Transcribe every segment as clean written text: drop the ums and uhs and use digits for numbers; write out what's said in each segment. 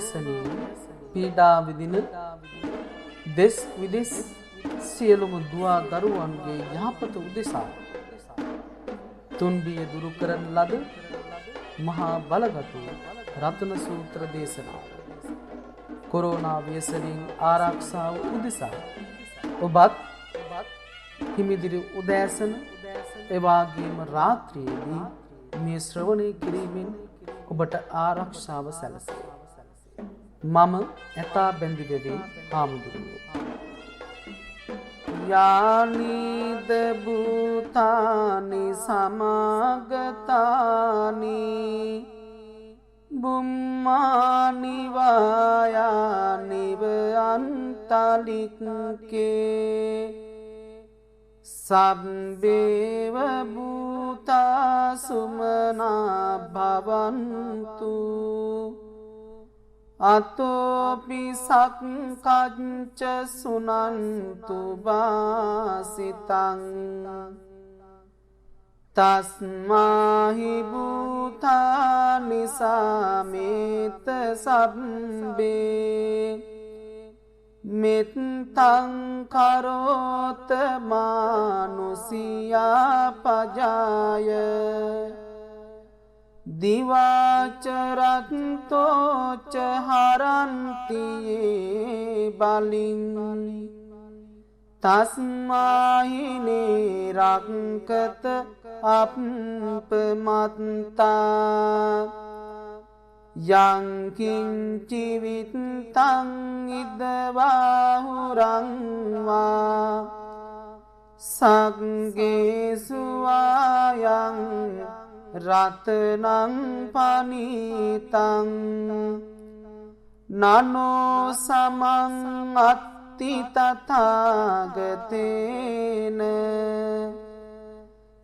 ව්‍යසනී පීඩා විඳින දෙස් විදෙස් සියලුම දුවා දරුවන්ගේ යහපත උදෙසා තුන්බිය දුරු කරන ලද මහා බලගතු රතන සූත්‍ර දේශනාව කොරෝනා ව්‍යසනයෙන් ආරක්ෂාව උදෙසා ඔබත් හිමිදිරි උදෑසන එවාගේම රාත්‍රියේදී මේ ශ්‍රවණය කිරීමෙන් ඔබට ආරක්ෂාව සැලසේ. මම ඇතා බැඳි වෙවේ හාමුදුරුවෝ. යානිද භූතානි සමාගතානි බුම්මානි වායානිව අන්තලික්කේ සබ්බේව භූතා සුමනා භවන්තු අතෝපි සක්කච්ච සුනන්තු වාසිතං තස්මාහි භූතානි සමේත සබ්බේ මෙත්තං කරෝත මානුසියා පජාය දිවාචරත්තෝච හරන්තියේ බලින් තස්මාහිනේ රක්කත අප්පමත්තා යංකින්චිවිත්තං ඉදවාහුරංවා සග්ගේසුවායං රතනං පනීතං නනෝ සමං අත්ති තථාගතේන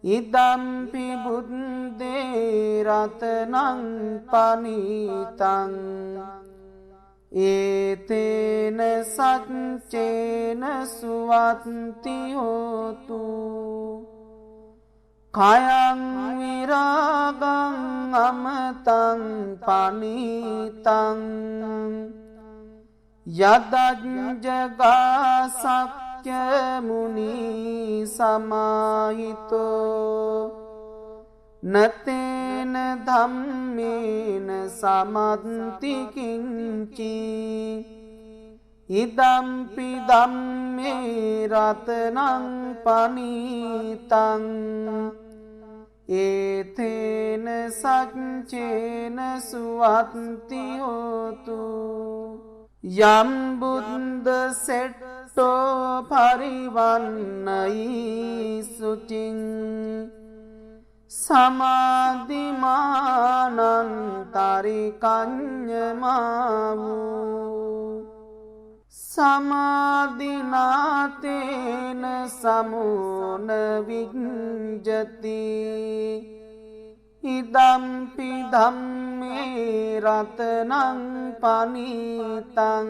ඉදම්පි බුද්දේ රතනං පනීතං ඒතේන සච්චේන සුවත්ති හෝතු කයං විරාගං අමතං පනීතං යදජ්ජගාසක්්‍ය මුනි සමාහිතෝ නතේන ධම්මේන සමන්ති කිංචි ඉදම්පි ධම්මේ රතනං පනීතං ඒතේන සච්චේන සුවත්ති හෝතු යම් බුද්ද සෙට්ටෝ පරිවන්නයි සුචින් සමාධිමානන්තරිකඤ්ඤමාවූ සමාධිනාතේන සමෝන විඤ්ජති ඉදම්පි ධම්මේ රතනං පනීතං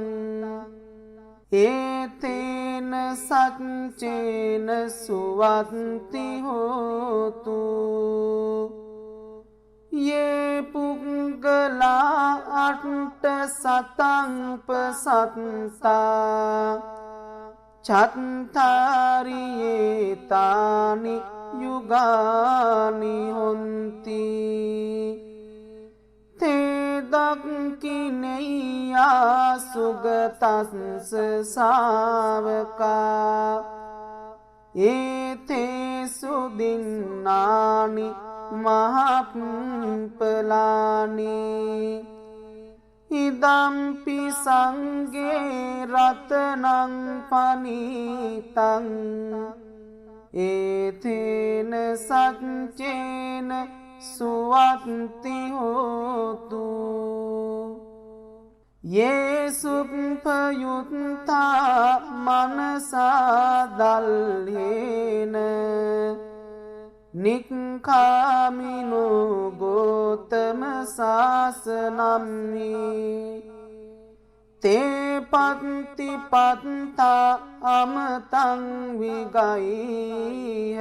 ඒතේන සච්චේන සුවත්ති හෝතු යේ පුංගලා අට්ඨ සතංපසත්තා චත්තාරියේ තානි යුගානි හොන්ති තේ දක්ඛිනේයා සුගතස්ස ශාවකා ඒතේ සුදින්නානි මහප්පලානි ඉදම්පි සංඝේ රතනං පනීතං ඒතේන සච්චේන සුවත්ති හෝතු යේසුප්පයුත්තා මනසා දල්හේන නික්ඛාමිනෝ ගෝතම සාසනම්හි තේ පත්ති පත්තා අමතං විගයිහ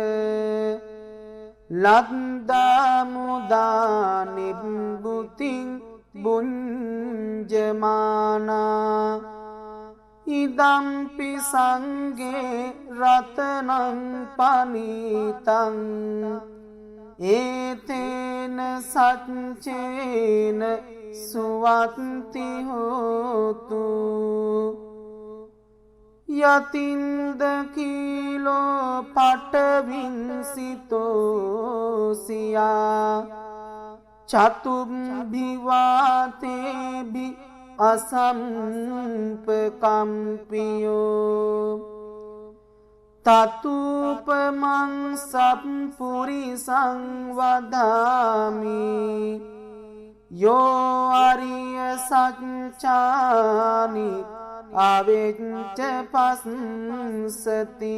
ලද්දා මුදා නිබ්බුතින් බුඤ්ජමානා ඉදම්පි සංගේ රතනං පනීතං ඒතේන සච්චේන සුවත්ති හෝතු යතින්ද කීලෝ පටවින්සිතෝසියා චතුම්භිවාතේභි අසම්පකම්පියෝ තතුපමං සප්පුරිසං වදාමි යෝ අරිය සච්චානි අවෙච්ච පස්සති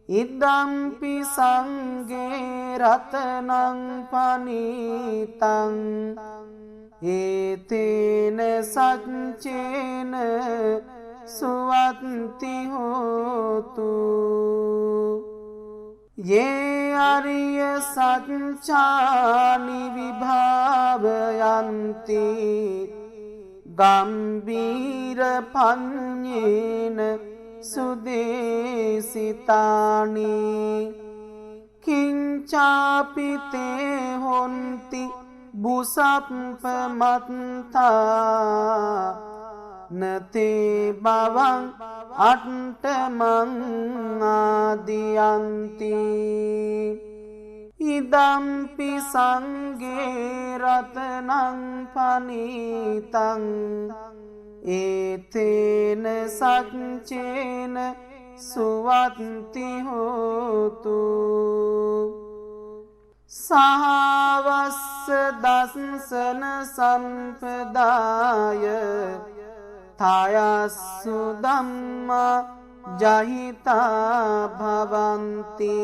ඉදම්පි සංගේ රතනං පනීතං ඒතේන සච්චේන සුවත්ති හෝතු යේ අරිය සච්චානි විභාවයන්ති ගම්බීර පඤ්ඤේන සුදේසිතානි කිංචාපිතේ හොන්ති බුසප්පමත්තා නතේ බවං අට්ඨමං ආදියන්ති ඉදම්පි සංගේ රතනං පනීතං ඒතේන සච්චේන සුවත්ති හෝතු සහවස්ස දස්සන සම්පදාය තයස්සු ධම්මා ජහිතා භවಂತಿ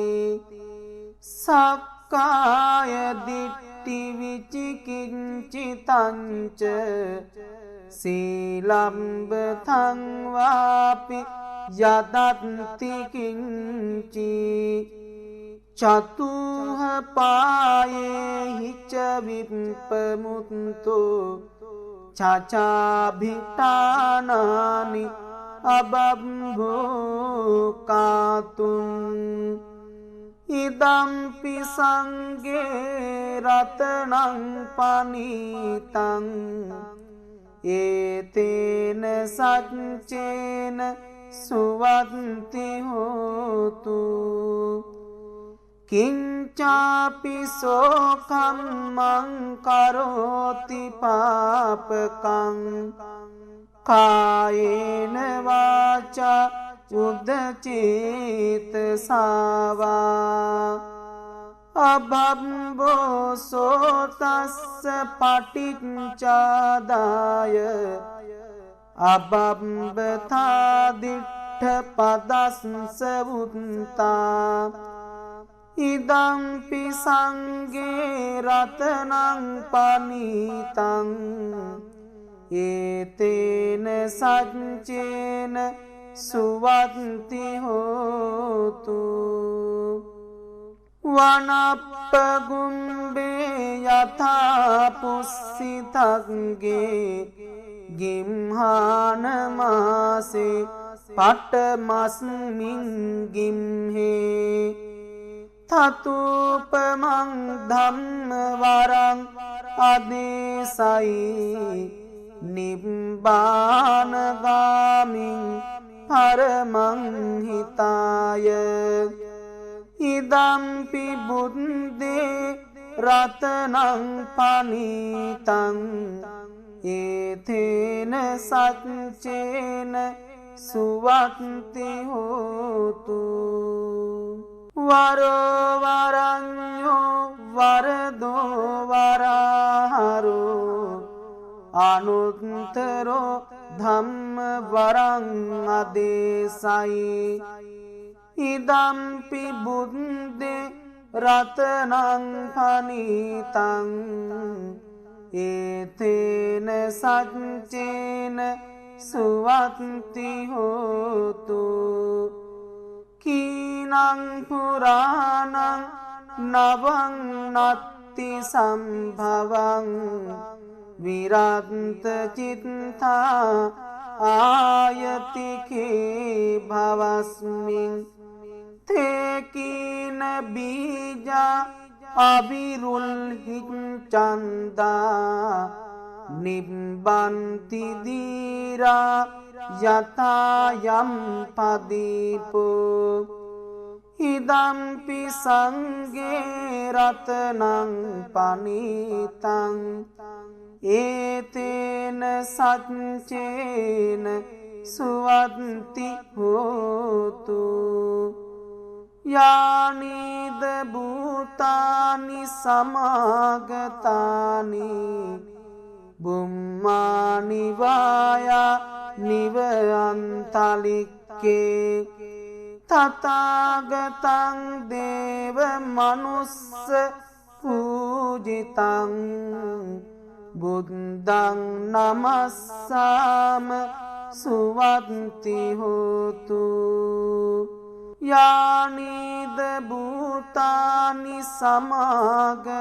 සක්කාය දිට්ඨි විචිකිච්ඡිතංච සීලම්බතං වාපි යදත්ති කිංචි චතුහ පායේ හිච විප්පමුත්තෝ චචාභිතානානි අබම්භෝකාතුන් ඉදම්පි සංගේ රතනං පනීතං ඒතේන සච්චේන සුවත්ති හෝතු කිංචාපි සෝකම්මං කරෝති පාපකං කායේන වාචා උද්දචේතසාවා අබම්බෝ සෝතස්ස පටිච්චාදාය අබම්බතා දිට්ඨ පදස්ස උත්තා ඉදම්පි සංගේ රතනං පනීතං ඒතේන සච්චේන සුවත්ති හෝතු වනප්පගුම්බේ යථා පුස්සිතග්ගේ ගිම්හාන මාසේ පටමස්මින් ගිම්හේ තතුපමං ධම්ම වරං අදේසයි නිබ්බානගාමින් පරමං හිතාය ඉදම්පි බුද්දේ රතනං පනීතං ඒතේන සච්චේන සුවත්ති හෝතු වරෝ වරඤ්ඤෝ වරදෝ වරහරෝ අනුත්තරෝ ධම්ම වරං අදේසයි ඉදම්පි බුද්දේ රතනං පනීතං ඒතේන සච්චේන සුවත්ති හෝතු කීනං පුරාණං නවං නත්ථ ගති සම්භවං විරාන්ත චිත්තා ආයතිකේ භවස්මින් තේකීන බීජා අවිරුල්හි චන්දා නිබ්බන්ති දීරා යතා යම් පදීපෝ ඉදම්පි සංඝේ රතනං පනිතං ඒතේන සච්චේන සුවන්ති හෝතු යානිද භූතානි සමාගතානි බුම්මානි වායා නිවයන්තලික්කේ තථාගතං දේව මනුස්ස පූජිතං බුද්ධං නමස්සාම සුවන්ති හෝතු යානිද භූතානි සමාගතානි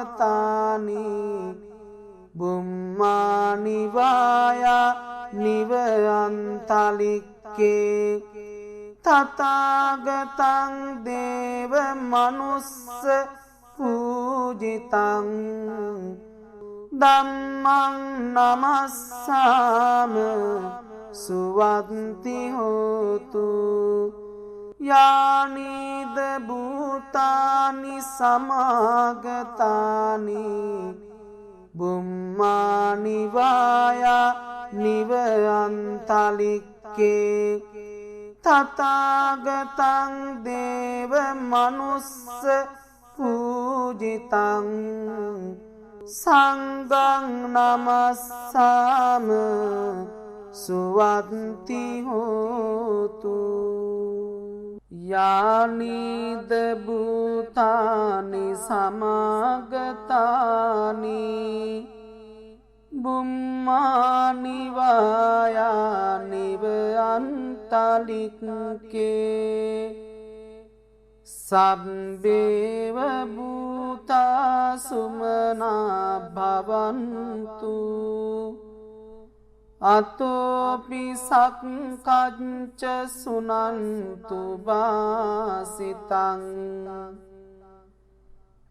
බුම්මානි වායා නිවයන්තලික්කේ තථාගතං දේව මනුස්ස පූජිතං ධම්මං නමස්සාම සුවන්ති හෝතු යානිද භූතානි සමාගතානි බුම්මානි වායා නිවයන්තලික්කේ තථාගතං දේව මනුස්ස පූජිතං සංඝං නමස්සාම සුවන්ති හෝතු යානිද භූතානි සමාගතානි බුම්මානි වායා නිවයන්තලික්කේ සබ්බේව භූතා සුමනා භවන්තු අතෝපි සක්කච්ච සුනන්තු වාසිතං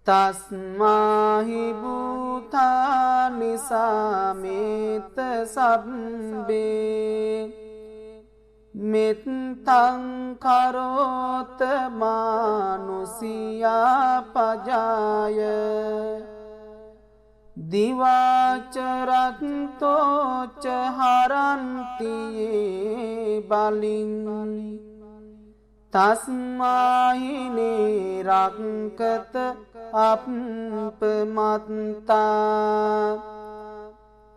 තස්මාහි භූතානි සමේත සබ්බේ මෙත්තං කරෝත මානුසියා පජාය දිවාචරත්තෝච හරන්තියේ බලින් තස්මාහිනේ රක්කත අප්පමත්තා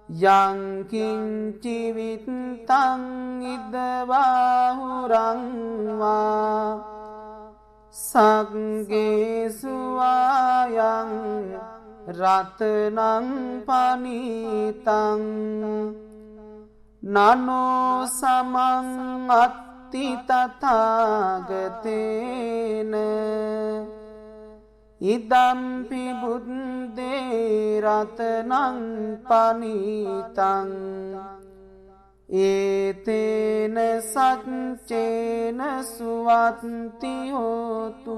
යංකින්චි විත්තං ඉදවාහුරංවා සග්ගේසු ආයං රතනං පනිතං නනෝ සමං අත්ති තථාගතේන ඉදම්පි බුද්දේ රතනං පනිතං ඒතේන සච්චේන සුවන්ති හෝතු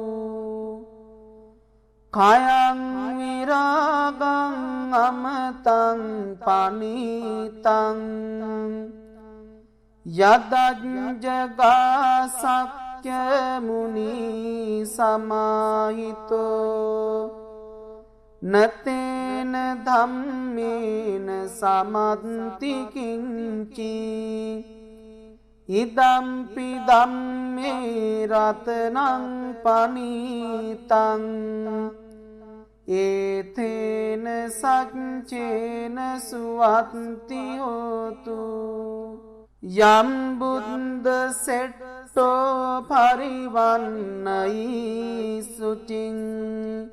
කයං විරාගං අමතං පනිතං යදජ්ජගාසක්්‍ය මුනි සමාහිතෝ නතේන ධම්මේන සමන්ති කිංචි ඉදම්පි ධම්මේ රතනං පනිතං ඒතේන සච්චේන සුවන්ති හෝතු යම් බුද්ද සෙට්ටෝ පරිවන්නයි සුචින්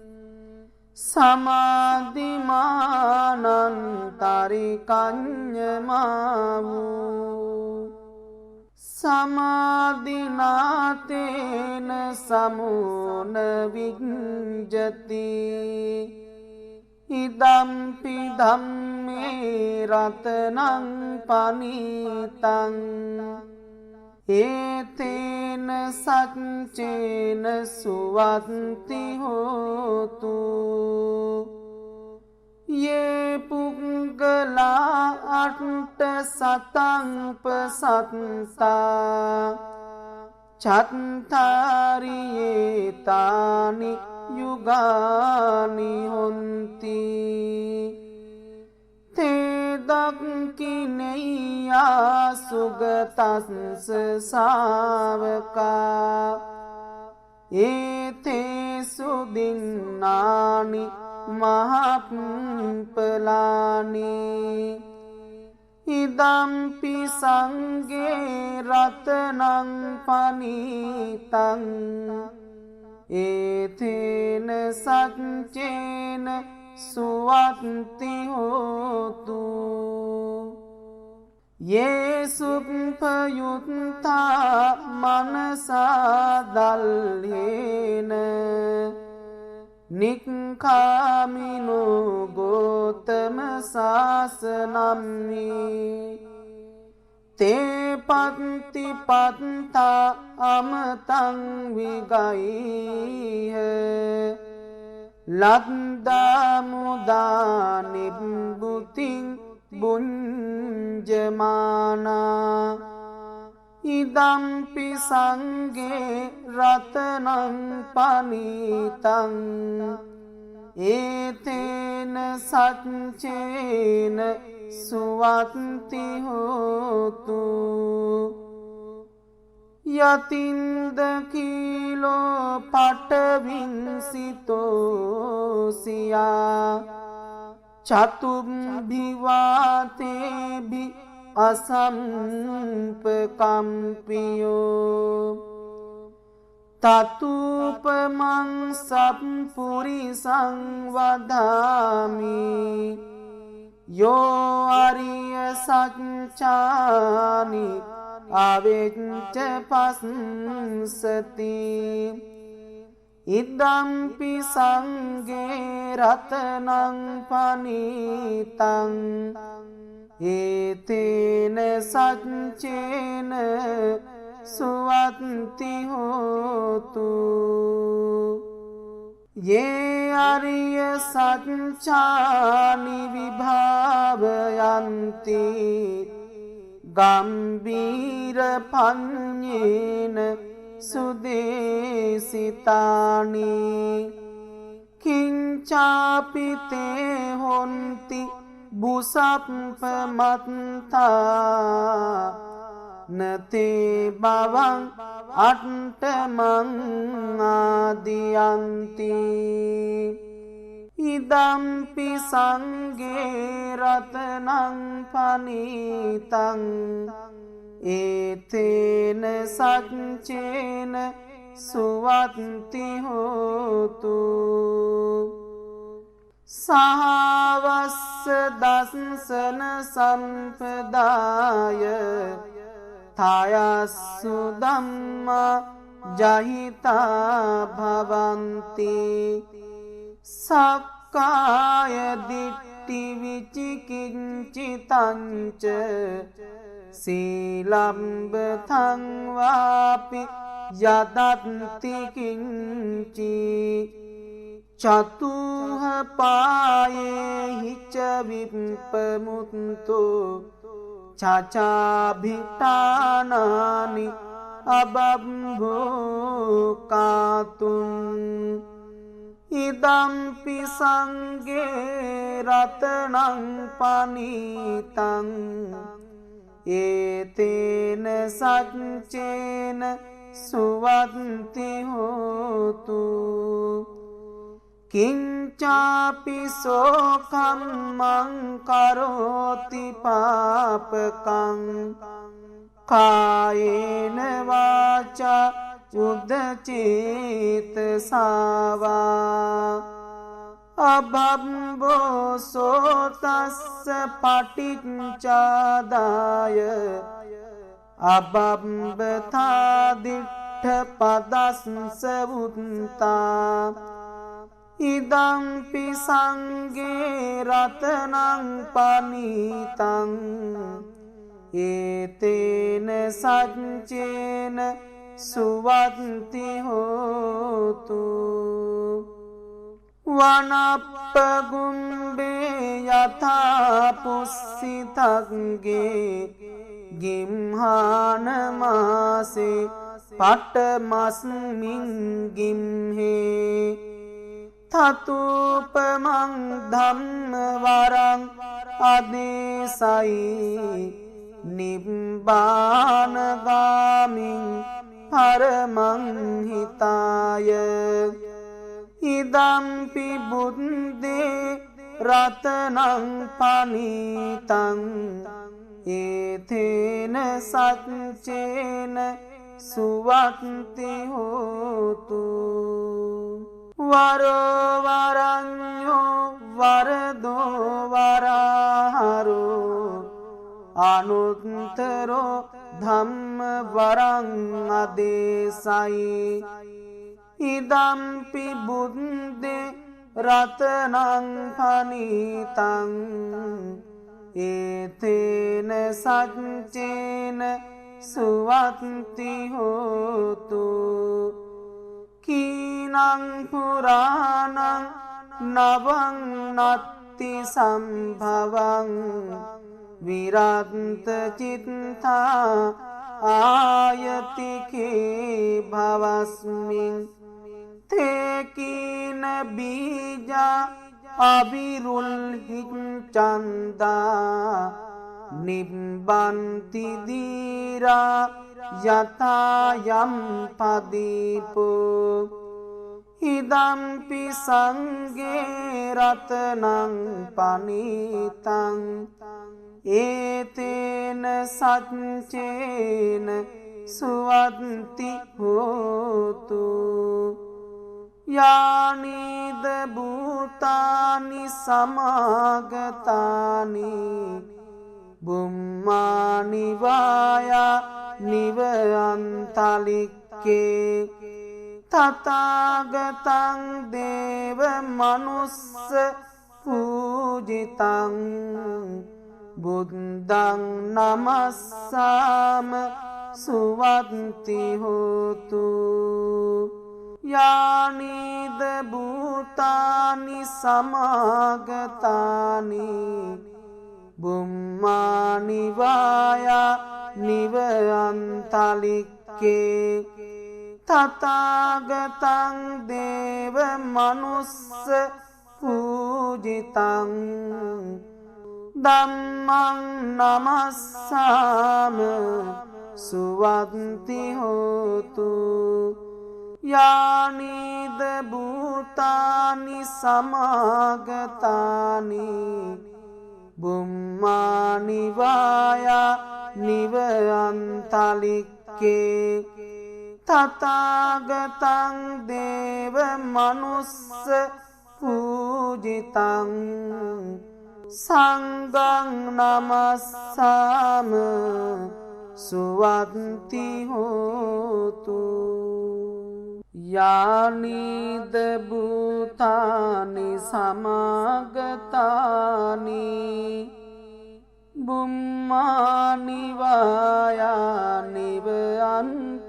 සමාධිමානන්තරිකඤ්ඤමාවූ සමාධිනාතේන සමෝන විඤ්ජති ඉදම්පි ධම්මේ රතනං පනීතං ඒතේන සච්චේන සුවත්ති හෝතු යේ පුග්ගලා අට්ඨ සතං පසත්තා චත්තාරියේ තානි යුගානි හොන්ති තේ දක්ඛිනේයා සුගතස්ස ශාවකා ඒතේ සුදින්නානි මහප්පලානි ඉදම්පි සංඝේ රතනං පනීතං ඒතේන සච්චේන සුවත්ති හෝතු යේසුප්පයුත්තා මනසා දල්හේන නික්ඛාමිනෝ ගෝතම සාසනම්හි තේ පත්ති පත්තා අමතං විගයිහ ලද්දා මුදා නිබ්බුතින් බුඤ්ජමානා ඉදම්පි සංඝේ රතනං පනීතං ඒතේන සච්චේන සුවත්ති හෝතු යතින්ද කීලෝ පටවින්සිතෝසියා චතුම්භිවාතේභි අසම්පකම්පියෝ තතුපමං සප්පුරිසං වදාමි යෝ අරිය සච්චානි අවෙච්ච පස්සති ඉදම්පි සංඝේ රතනං පනීතං ඒතේන සච්චේන සුවත්ති හෝතු යේ අරිය සච්චානි විභාවයන්ති ගම්බීර පඤ්ඤේන සුදේසිතානි කිංචාපි තේ හොන්ති බුසප්පමත්තා නතේ බවං අට්ඨමං ආදියන්ති ඉදම්පි සංඝේ රතනං පනීතං ඒතේන සච්චේන සුවත්ති හෝතු සහවස්ස දස්සන සම්පදාය තයස්සු ධම්මා ජහිතා භවಂತಿ සක්කාය දිට්ඨි විචිකිච්ඡිතංච සීලම්බතං වාපි යදත්ති කිංචි චතුහ පායේ ච විප්පමුත්තු චචාභිතානානි අබම්භෝකාතුන් ඉදම්පි සංඝේ රතනං පනීතං ඒතේන සච්චේන සුවත්ති හෝතු කිංචාපි සෝකම්මං කරෝති පාපකං කායේන වාචා උද්දචේතසාවා අබම්බෝ සෝතස්ස පටිච්චාදාය අබම්බතා දිට්ඨ පදස්ස වුත්තා ඉදම්පි සංගේ රතනං පනීතං ඒතේන සච්චේන සුවත්ති හෝතු වනප්පගුම්බේ යථා පුස්සිතක්ගේ ගිම්හාන මාසේ පටමස්මින් ගිම්හේ තතුපමං ධම්ම වරං අදේසයි නිබ්බානගාමින් පරමං හිතාය ඉදම්පි බුද්දේ රතනං පනීතං ඒතේන සච්චේන සුවත්ති හෝතු වරවරඤ්ඤෝ වරදෝ වරහරෝ අනුත්තරෝ ධම්ම වරං අදේසයි ඉදම්පි බුද්දේ රතනං පනීතං ඒතේන සච්චේන සුවත්ති හෝතු කීනං පුරාණං නවං නත්ති සම්භවං විරත්ත චිත්තා ආයතිකේ භවස්මින් තේකීන බීජා අවිරුල්හිච්ඡන්දා නිබ්බන්ති දීරා යතායම් පදීපෝ ඉදම්පි සංගේ රතනං පනීතං ඒතේන සච්චේන සුවත්ති හෝතු යානිද භූතානි සමාගතානි බුම්මානි වායා නිවයන්තලික්කේ තථාගතං දේව මනුස්ස පූජිතං බුද්ධං නමස්සාම සුවත්ති හෝතු යානිද භූතානි සමාගතානි බුම්මානි වායා නිවයන්තලික්කේ තථාගතං දේව මනුස්ස පූජිතං ධම්මං නමස්සාම සුවත්ති හෝතු යානිද භූතානි සමාගතානි බුම්මානි වායා නිවයන්තලික්කේ තථාගතං දේව මනුස්ස පූජිතං සංඝං නමස්සාම සුවත්ති හෝතු යානිද භූතානි සමාගතානි බුම්මානි වායා නිවයන්තලික්කේ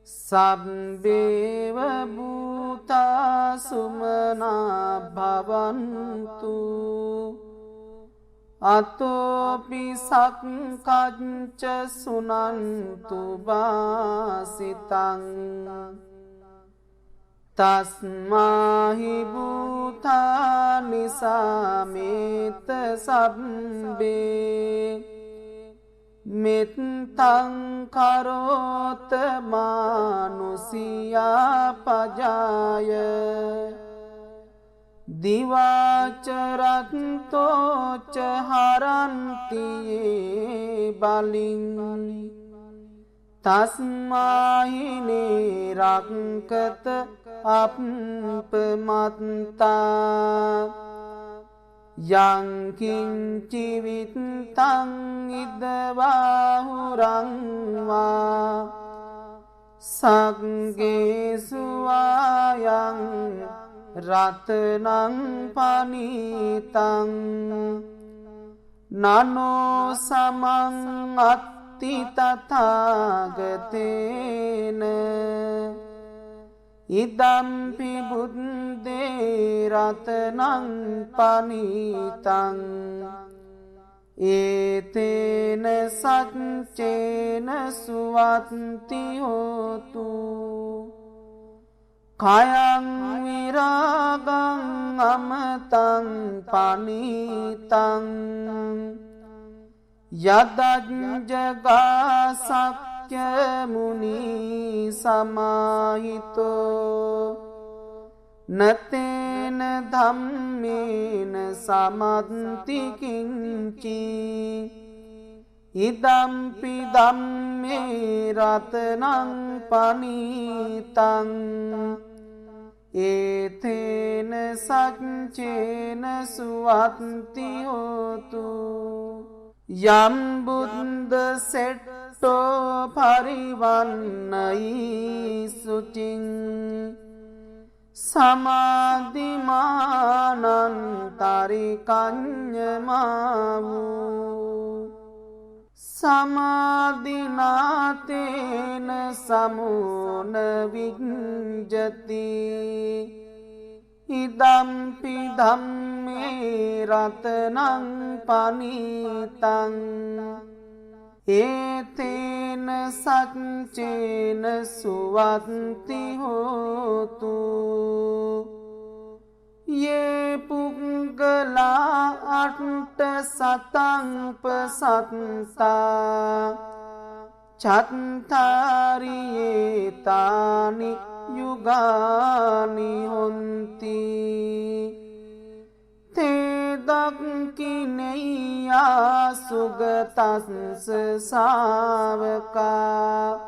සබ්බේව භූතා සුමනා භවන්තු අතෝපි සක්කච්ච සුනන්තු වාසිතං තස්මාහි භූතානි සමේත සබ්බේ මෙත්තං කරෝත මානුසියා පජාය දිවාචරත්තෝච හරන්තියේ බලින් තස්මාහිනේ රක්කත අප්පමත්තා යංකින්චිවිත්තං ඉදවාහුරංවා සංගේසු ආයං රතනං පනිතං නනෝ සමං අත්ති තථාගතේන ඉදම්පි බුද්දේ රතනං පනිතං ඒතේන සච්චේන සුවත්ති හෝතු කයං විරාගං අමතං පනිතං යදජ්ජගා සක්්‍ය මුනි සමාහිතෝ නතේන ධම්මේන සමන්ති කිංචි ඉදම්පි ධම්මේ රතනං පනිතං ඒතේන සච්චේන සුවත්ති හෝතු යම් බුද්ද සෙට්ටෝ පරිවන්නයි සුචින් සමාධිමානන්තරිකඤ්ඤමාවූ සමාධිනාතේන සමෝන විඤ්ජති ඉදම්පි ධම්මේ රතනං පනිතං ඒතේන සච්චේන සුවත්ති හෝතු යේ පුංගලා අට්ඨ සතංපසත්තා චත්තාරියේ තානි යුගානි හොන්ති තේදක්කිනෙය්‍යා සුගතස්ස සාවකා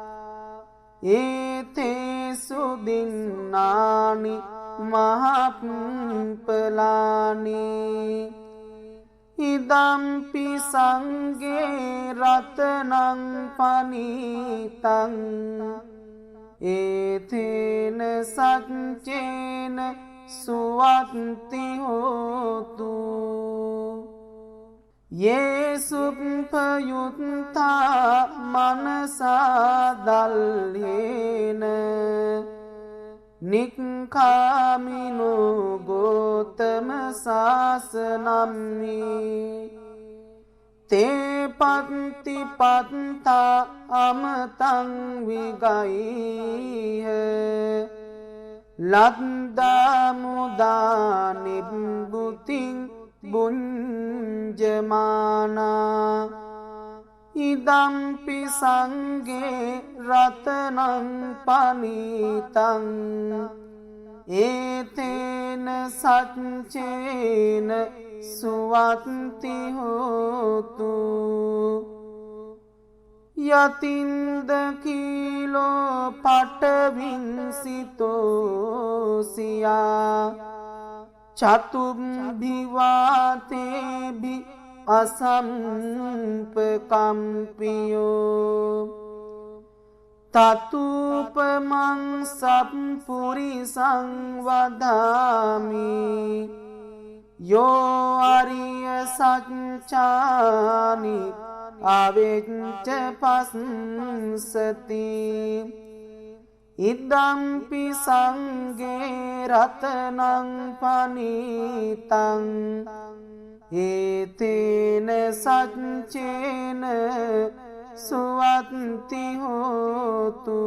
ඒතේසු දින්නානි මහප්පලානි ඉදම්පි සංගේ රතනං පනිතං ඒතේන සච්චේන සුවත්ති හෝතු යේසුප්පයුත්තා මනසා දල්හේන නික්ඛාමිනෝ ගෝතම සාසනම්හි තේ පත්ති පත්තා අමතං විගයිහ ලද්දා මුදා නිබ්බුතින් බුඤ්ජමානා ඉදම්පි සංගේ රතනං පනිතං ඒතේන සච්චේන සුවත්ති හෝතු යතින්ද කීලෝ පටවින්සිතෝසියා චතුම්භිවාතේභි අසම්පකම්පියෝ තතුපමං සප්පුරිසං වදාමි යෝ අරිය සච්චානි අවෙච්ච පස්සති ඉදම්පි සංගේ රතනං පනිතං ඒතේන සච්චේන සුවත්ති හෝතු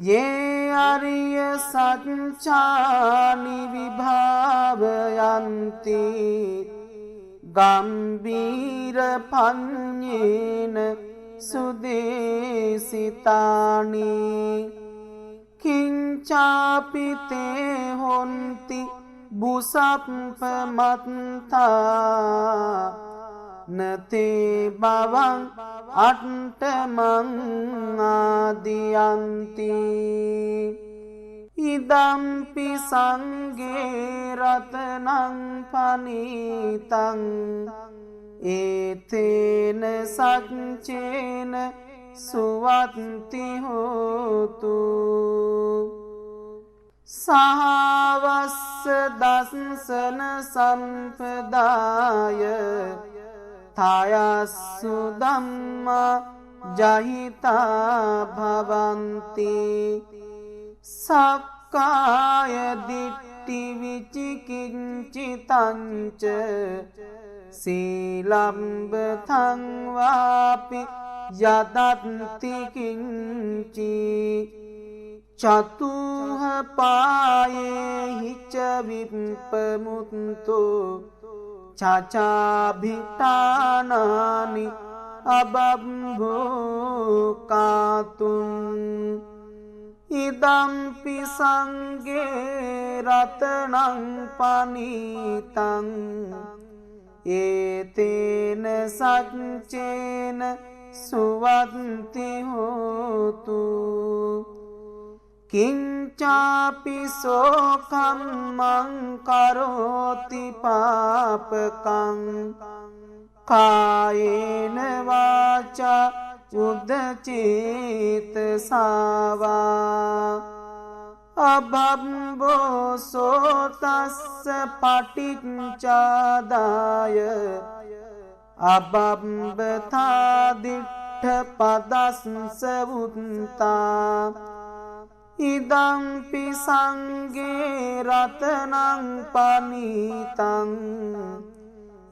යේ අරිය සච්චානි විභාවයන්ති ගම්බීර පඤ්ඤේන සුදේසිතානි කිංචාපි තේ හොන්ති බුසප්පමත්තා නතේ බවං අට්ඨමං ආදියන්ති ඉදම්පි සංගේ රතනං පනිතං ඒතේන සච්චේන සුවත්ති හෝතු සහවස්ස දස්සන සම්පදාය තයස්සු ධම්මා ජහිතා භවන්ති සක්කාය දිට්ඨි විචිකිච්ඡිතංච සීලම්බතං වාපි යදත්ති කිංචි චතුහ පායේ ච විප්පමුත්තු චචාභිතානානි අබබ්බෝ කාතුන් ඉදම්පි සංගේ රතනං පනීතං ඒතේන සච්චේන සුවත්ති හෝතු කිංචාපි සෝකම්මං කරෝති පාපකං කායේන වාචා උද්දචේතසාවා අබම්බෝ සෝතස්ස පටිච්චාදාය අබම්බතා දිට්ඨ පදස්ස වුත්තා ඉදම්පි සංගේ රතනං පනීතං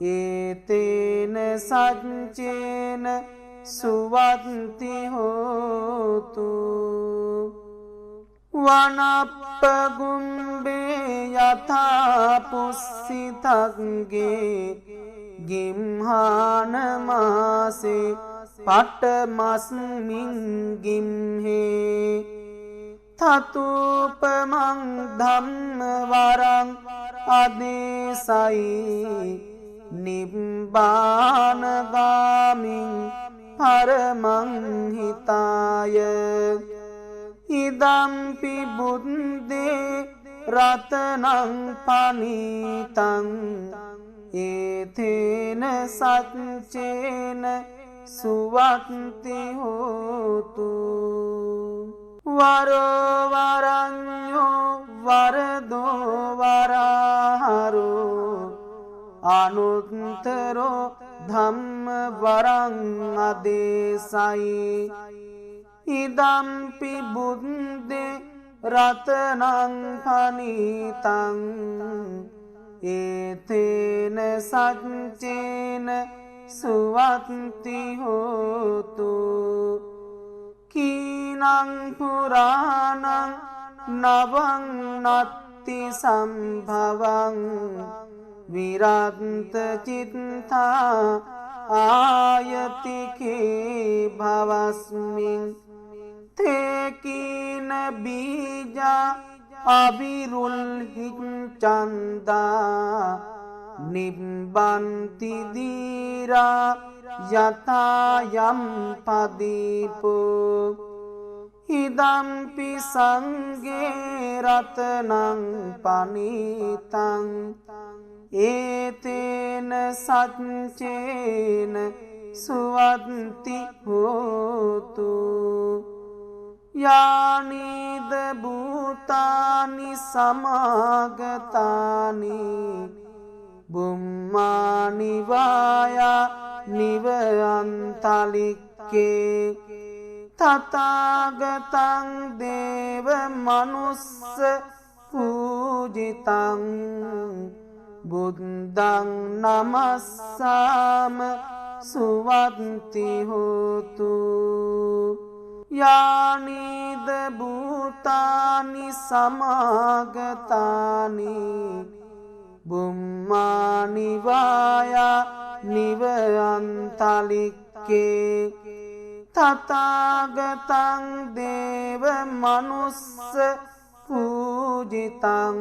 ඒතේන සච්චේන සුවත්ති හෝතු වනප්පගුම්බේ යථා පුස්සිතග්ගේ ගිම්හාන මාසේ පටමස්මින් ගිම්හේ තතුපමං ධම්ම වරං අදේසයි නිබ්බානගාමින් පරමං හිතාය ඉදම්පි බුද්දේ රතනං පනීතං ඒතේන සච්චේන සුවත්ති හෝතු වරවරඤ්ඤෝ වරදෝ වරහරෝ අනුත්තරෝ ධම්ම වරං අදේසයි ඉදම්පි බුද්දේ රතනං පනීතං ඒතේන සච්චේන සුවත්ති හෝතු කීනං පුරාණං නවං නත්ති සම්භවං විරන්ත චිත්තා ආයතිකේ භවස්මින් තේකීන බීජා අවිරුල්හිච්ඡන්දා නිබ්බන්ති දීරා යතායම් පදීපෝ ඉදම්පි සංගේ රතනං පනීතං ඒතේන සච්චේන සුවත්ති හෝතු යානිද භූතානි සමාගතානි බුම්මානි වායා නිවයන්තලික්කේ තථාගතං දේව මනුස්ස පූජිතං බුද්ධං නමස්සාම සුවත්ති හෝතු යානිද භූතානි සමාගතානි බුම්මානි වායා නිවයන්තලික්කේ තථාගතං දේව මනුස්ස පූජිතං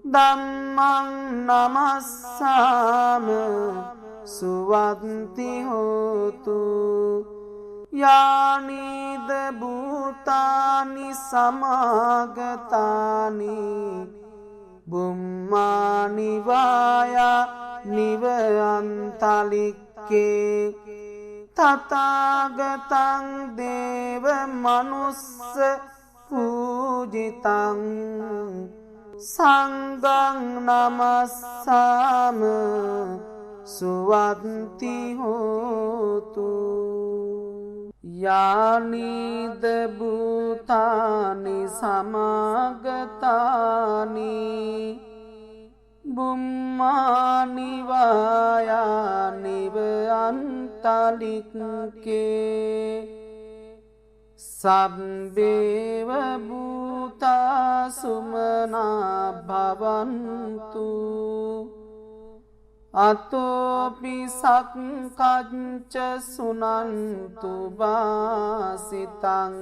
ධම්මං නමස්සාම සුවත්ති හෝතු යානිද භූතානි සමාගතානි බුම්මානි වායා නිවයන්තලික්කේ තථාගතං දේව මනුස්ස පූජිතං සංඝං නමස්සාම සුවත්ති හෝතු යානිද භූතානි සමාගතානි බුම්මානි වායානිව අන්තලික්කේ සබ්බේව භූතා සුමනා භවන්තු අතෝපි සක්කච්ච සුනන්තු වාසිතං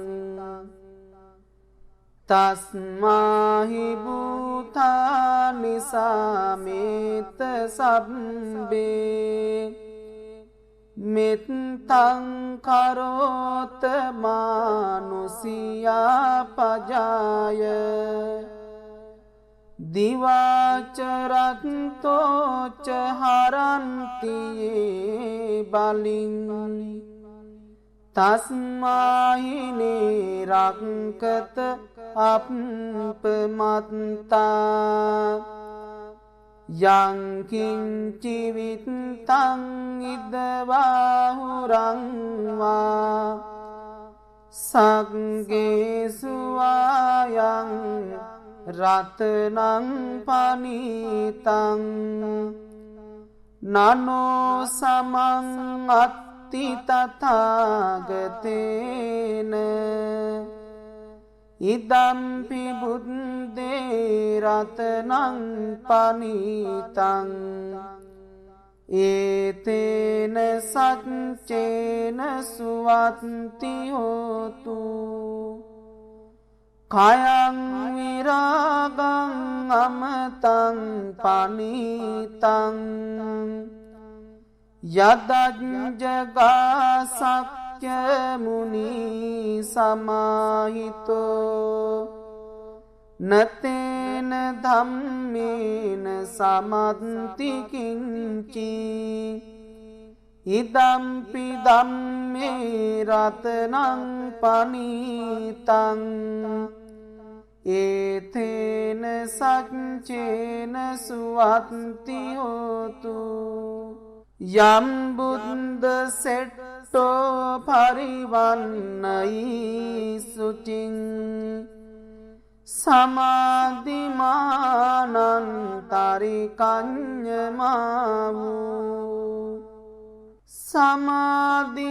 තස්මාහි භූතානි සමේත සබ්බේ මෙත්තං කරෝත මානුසියා පජාය දිවාචරත්තෝච හරන්තියේ බලින් තස්මාහිනේ රක්කත අප්පමත්තා යංකින්චි විත්තං ඉදවාහුරංවා සග්ගේසු ආයං රතනං පනීතං නනෝ සමං අත්ති තථාගතේන ඉදම්පි බුද්දේ රතනං පනීතං ඒතේන සච්චේන සුවත්ති හෝතු කයං විරාගං අමතං පනීතං යදජ්ජගාසක්්‍ය මුනි සමාහිතෝ නතේන ධම්මේන සමත්ති කිංචි ඉදම්පි ධම්මේ රතනං පනීතං ඒතේන සච්චේන සුවත්ති හෝතු යම් බුද්ද සෙට්ටෝ පරිවන්නයි සුචින් සමාධිමානන්තරිකඤ්ඤමාවූ සමාධිනාතේන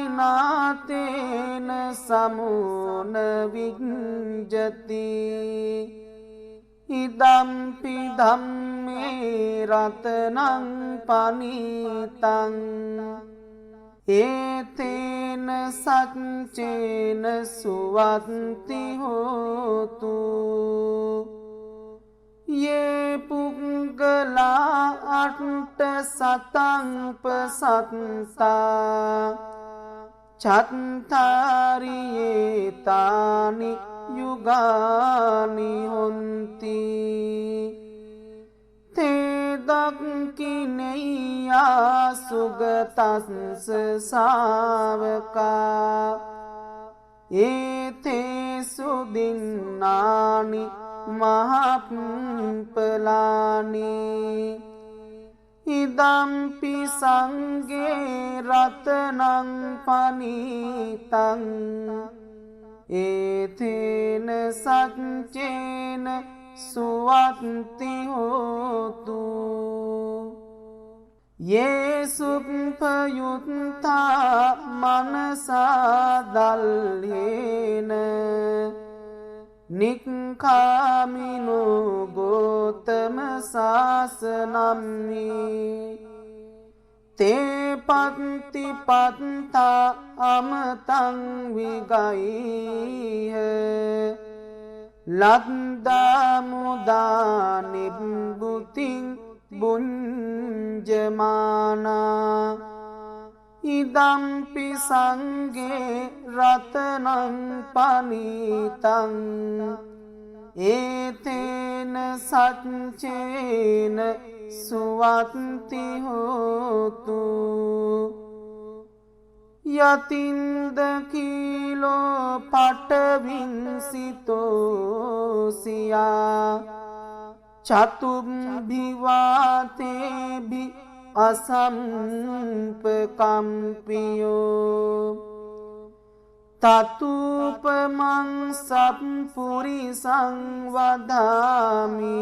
සමෝන විඤ්ජති ඉදම්පි ධම්මේ රතනං පනීතං ඒතේන සච්චේන සුවත්ති හෝතු යේ පුංගලා අට්ඨ සතංපසත්තා චත්තාරියේ තානි යුගානි හොන්ති තේ දක්ඛිනේයා සුගතස්ස සාවකා ඒතේසු දින්නානි මහප්පලානි ඉදම්පි සංඝේ රතනං පනීතං ඒතේන සච්චේන සුවත්ති හෝතු යේසුප්පයුත්තා මනසා දල්හේන නික්ඛාමිනෝ ගෝතම සාසනම්මි තේ පත්ති පත්තා අමතං විගයිහ ලද්දා මුදා නිබ්බුතින් බුඤ්ජමානා ඉදම්පි සංඝේ රතනං පනීතං ඒතේන සච්චේන සුවත්ති හෝතු යතින්ද කීලෝ පටවින්සිතෝ සියා චතුම්භිවාතේභි අසම්පකම්පියෝ තතුපමං සප්පුරිසං වදාමි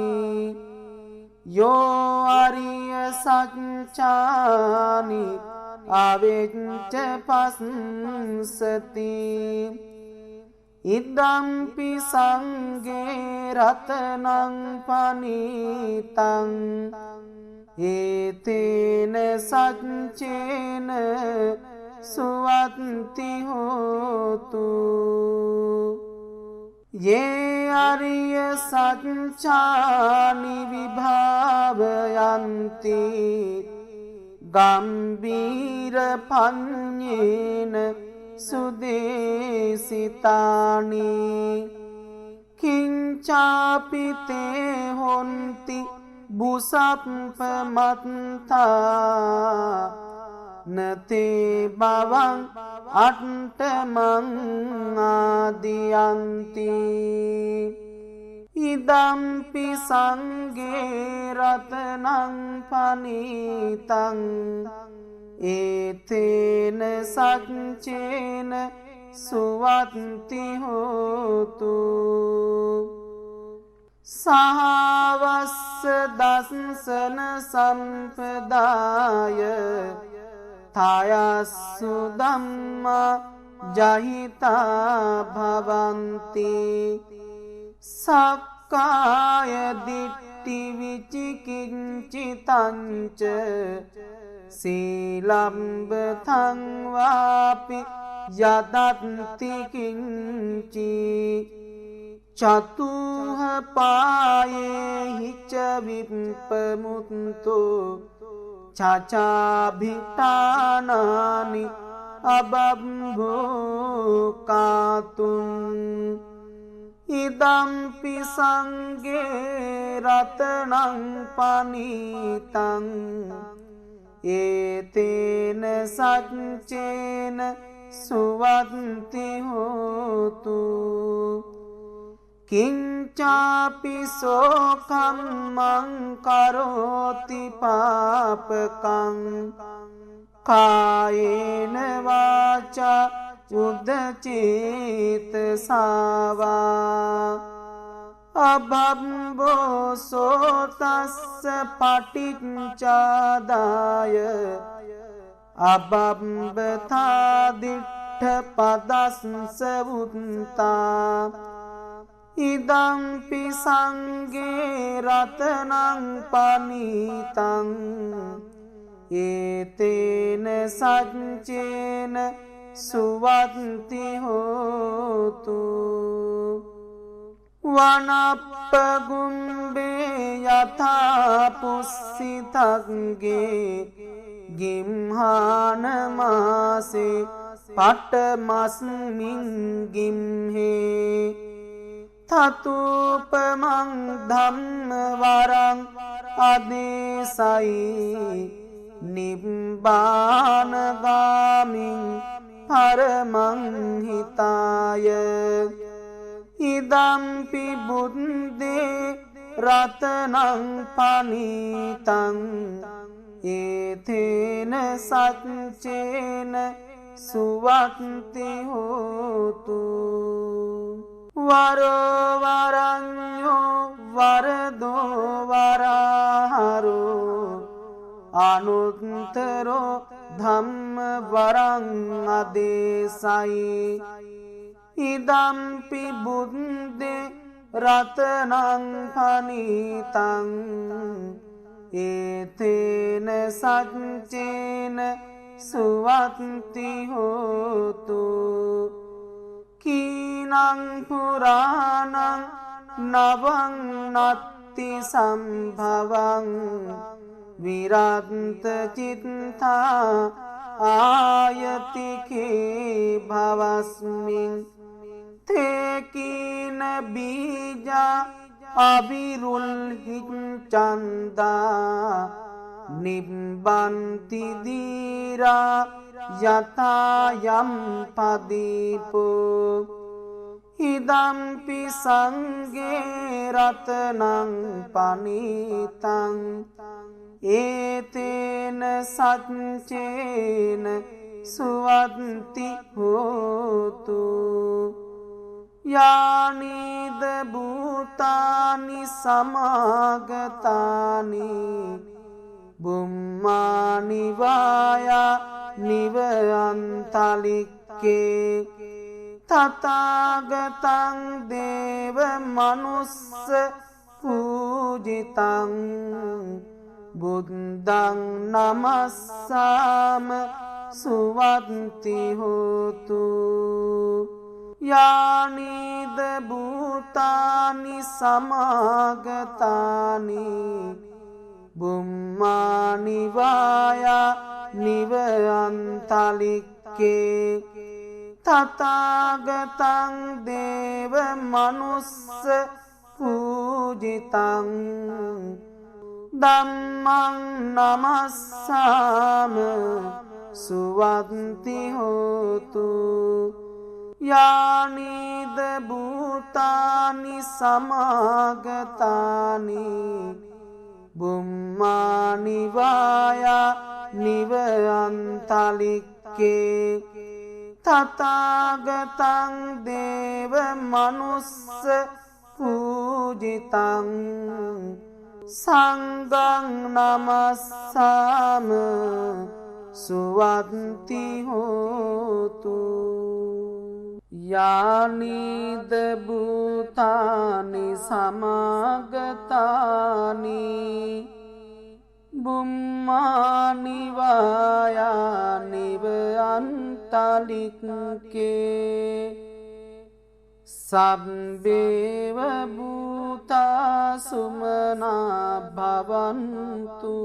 යෝ අරිය සච්චානි අවෙච්ච පස්සති ඉදම්පි සංඝේ රතනං පනිතං ඒතේන සච්චේන සුවත්ති හෝතු යේ අරිය සච්චානි විභාවයන්ති ගම්බීර පඤ්ඤේන සුදේසිතානි කිංචාපිතේ හොන්ති බුසප්පමත්තා නතේ බවං අට්ඨමං ආදියන්ති ඉදම්පි සංඝේ රතනං පනිතං ඒතේන සච්චේන සුවත්ති හෝතු සහවස්ස දස්සන සම්පදාය තයස්සු ධම්මා ජහිතා භවಂತಿ සක්කාය දිට්ඨි විචිකිච්ඡිතංච සීලම්බතං වාපි යදත්ති කිංචි චතුහ පායේ හිච විප්පමුත්තෝ චචාභිතානානි අබම්භෝකාතුන් ඉදම්පි සංඝේ රතනං පනිතං ඒතේන සච්චේන සුවත්ති හෝතු කිංචාපි සෝකම්මං කරෝති පාපකං කායේන වාචා උදචේතසාවා අබම්බෝ සෝතස්ස පටිච්චාදාය අබම්බතා දිට්ඨ පදස්ස උත්තා ඉදම්පි සංඝේ රතනං පනිතං ඒතේන සච්චේන සුවත්ති හෝතු වනප්පගුම්බේ යථා පුස්සිතග්ගේ ගිම්හාන මාසේ පටමස්මින් ගිම්හේ තතුපමං ධම්ම වරං අදේසයි නිබ්බානගාමින් පරමං හිතාය ඉදම්පි බුද්දේ රතනං පනිතං ඒතේන සච්චේන සුවත්ති හෝතු වරෝ වරඤ්ඤෝ වරදෝ වරහරෝ අනුත්තරෝ ධම්ම වරං අදේසයි ඉදම්පි බුද්දේ රතනං පනිතං ඒතේන සච්චේන සුවත්ති හෝතු කීනං පුරාණං නවං නත්ති සම්භවං විරන්ත චිත්තා ආයතිකේ භවස්මින් තේකීන බීජා අවිරුල් හිච්ඡන්දා නිබ්බන්ති දීරා යතා යම් පදීපෝ ඉදම්පි සංඝේ රතනං පනිතං ඒතේන සච්චේන සුවත්ති හෝතු යානිද භූතානි සමාගතානි බුම්මානි වායා නිවයන්තලික්කේ තථාගතං දේව මනුස්ස පූජිතං බුද්ධං නමස්සාම සුවත්ති හෝතු යානිද භූතානි සමාගතානි බුම්මානි වායා නිවයන්තලික්කේ තථාගතං දේව මනුස්ස පූජිතං ධම්මං නමස්සාම සුවත්ති හෝතු යානිද භූතානි සමාගතානි බුම්මානි වායා නිවයන්තලික්කේ තථාගතං දේව මනුස්ස පූජිතං සංඝං නමස්සාම සුවත්ති හෝතු යානිද භූතානි සමාගතානි බුම්මානි වායා නිවයන්තලික්කේ සබ්බේව භූතා සුමනා භවන්තු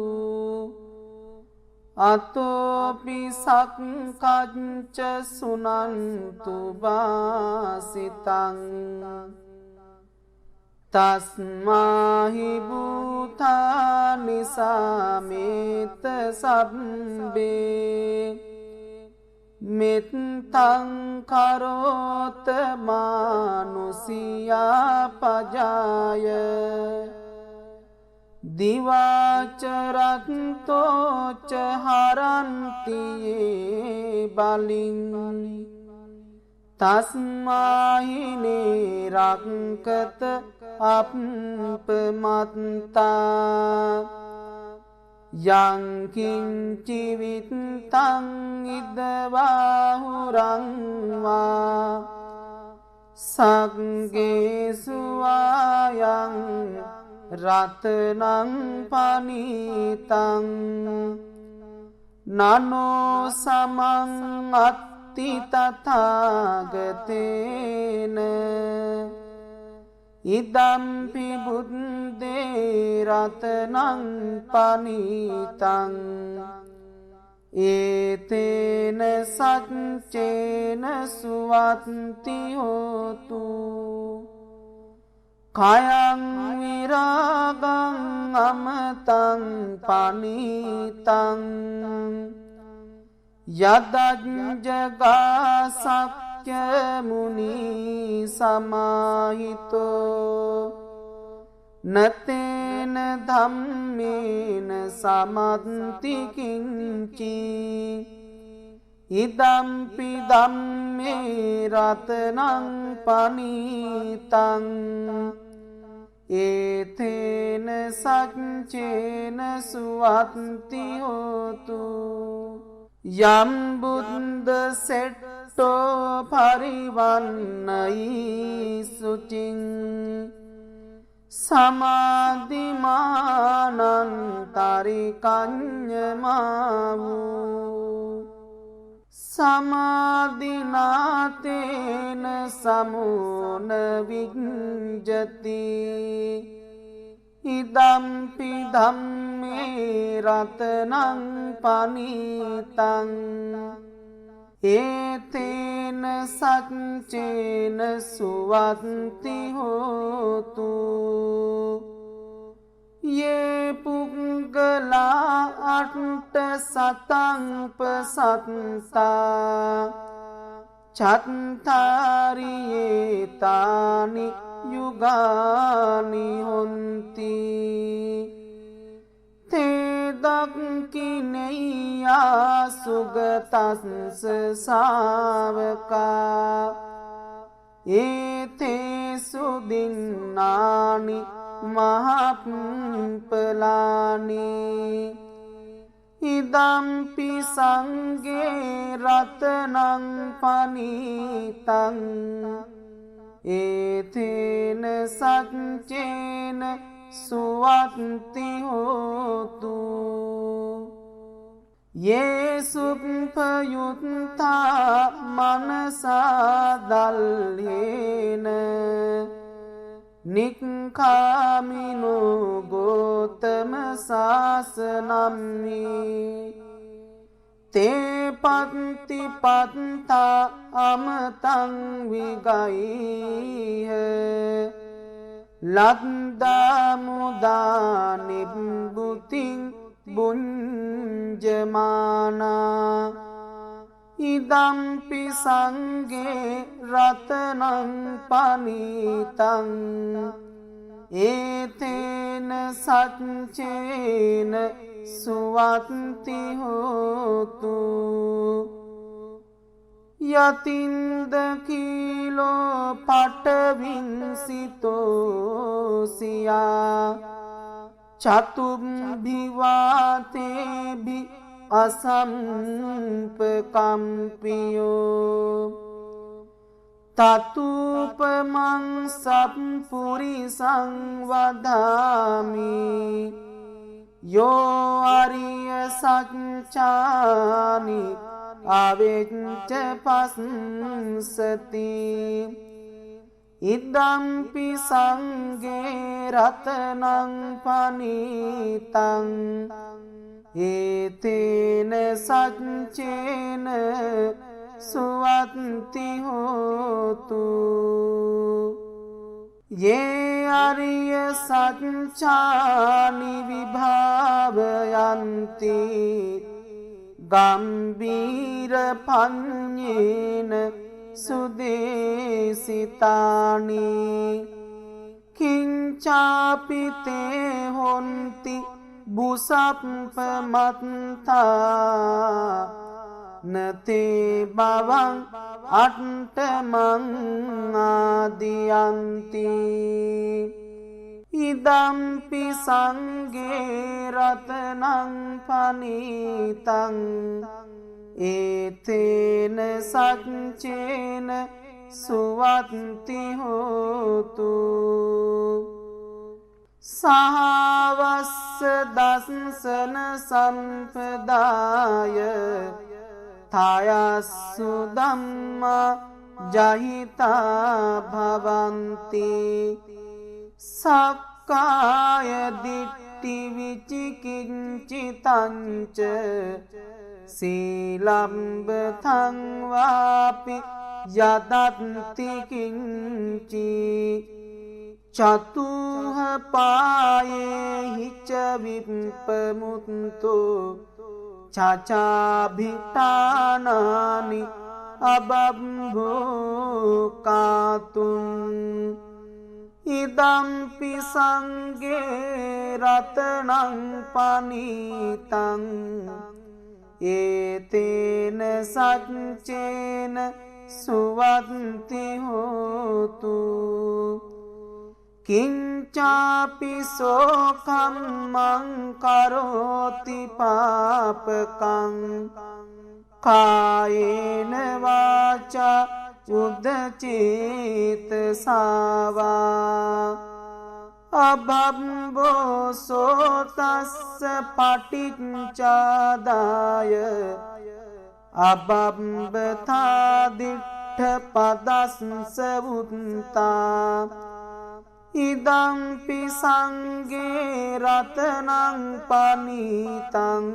අතෝපි සක්කච්ච සුනන්තු වාසිතං තස්මාහි භූතානි සමේත සබ්බේ මෙත්තං කරෝත මානුසියා පජාය දිවාචරත්තෝච හරන්තියේ බලින් තස්මාහිනේ රක්කත අප්පමත්තා යංකින්චි විත්තං ඉදවාහුරං වා සග්ගේසු ආයං රතනං පනිතං නනෝ සමං අත්ති තථාගතේන ඉදම්පි බුද්දේ රතනං පනිතං ඒතේන සච්චේන සුවත්ති හෝතු කයං විරාගං අමතං පනිතං යදජ්ජගා සක්්‍ය මුනි සමාහිතෝ නතේන ධම්මේන සමත්ති කිංචි ඉදම්පි ධම්මේ රතනං පනිතං ඒතේන සච්චේන සුවත්ති හෝතු යම් බුද්ද සෙට්ටෝ පරිවන්නයි සුචින් සමාධිමානන්තරිකඤ්ඤමාවූ සමාධිනාතේන සමෝන විඤ්ජති ඉදම්පි ධම්මේ රතනං පනිතං ඒතේන සච්චේන සුවත්ති හෝතු යේ පුග්ගලා අට්ට සතංපසත්තා චත්තාරියේතානි යුගානි හොන්ති තේ දක්ඛිනේයා සුගතස්ස සාවකා ඒතේ සුදින්නානි මහප්පලානි ඉදම්පි සංගේ රතනං පනීතං ඒතේන සච්චේන සුවත්ති හෝතු යේසුප්පයුත්තා මනසා දල්හේන නික්ඛාමිනෝ ගෝතම සාසනම්හි තේ පත්ති පත්තා අමතං විගයිහ ලද්දා මුදා නිබ්බුතින් බුඤ්ජමානා ඉදම්පි සංගේ රතනං පනීතං ඒතේන සච්චේන සුවත්ති හෝතු යතින්ද කීලෝ පටවින්සිතෝසියා චතුම්භිවාතේභි අසම්පකම්පියෝ තතුපමං සප්පුරිසං වදාමි යෝ අරිය සච්චානි අවෙච්ච පස්සති ඉදම්පි සංගේ රතනං පනීතං ඒතේන සච්චේන සුවත්ති හෝතු යේ අරිය සච්චානි විභාවයන්ති ගම්බීර පඤ්ඤේන සුදේසිතානි කිංචාපිතේ හොන්ති බුසප්පමත්තා නතේ බවං අට්ඨමං ආදියන්ති ඉදම්පි සංගේ රතනං පනීතං ඒතේන සච්චේන සුවත්ති හෝතු සහවස්ස දස්සන සම්පදාය තයස්සු ධම්මා ජහිතා භවಂತಿ සක්කාය දිට්ඨි විචිකිච්ඡිතංච සීලම්බතං වාපි යදත්ති කිංචි චතුහ පායේ හිච විප්පමුත්තෝ චචාභිතානානි අබම්භෝකාතුන් ඉදම්පි සංගේ රතනං පනීතං ඒතේන සච්චේන සුවත්ති හෝතු කිංචාපි සෝකම්මං කරෝති පාපකං කායේන වාචා උද්දචේතසාවා අබම්බෝ සෝතස්ස පටිච්චාදාය අබම්බතා දිට්ඨ පදස්ස උත්තා ඉදම්පි සංගේ රතනං පනීතං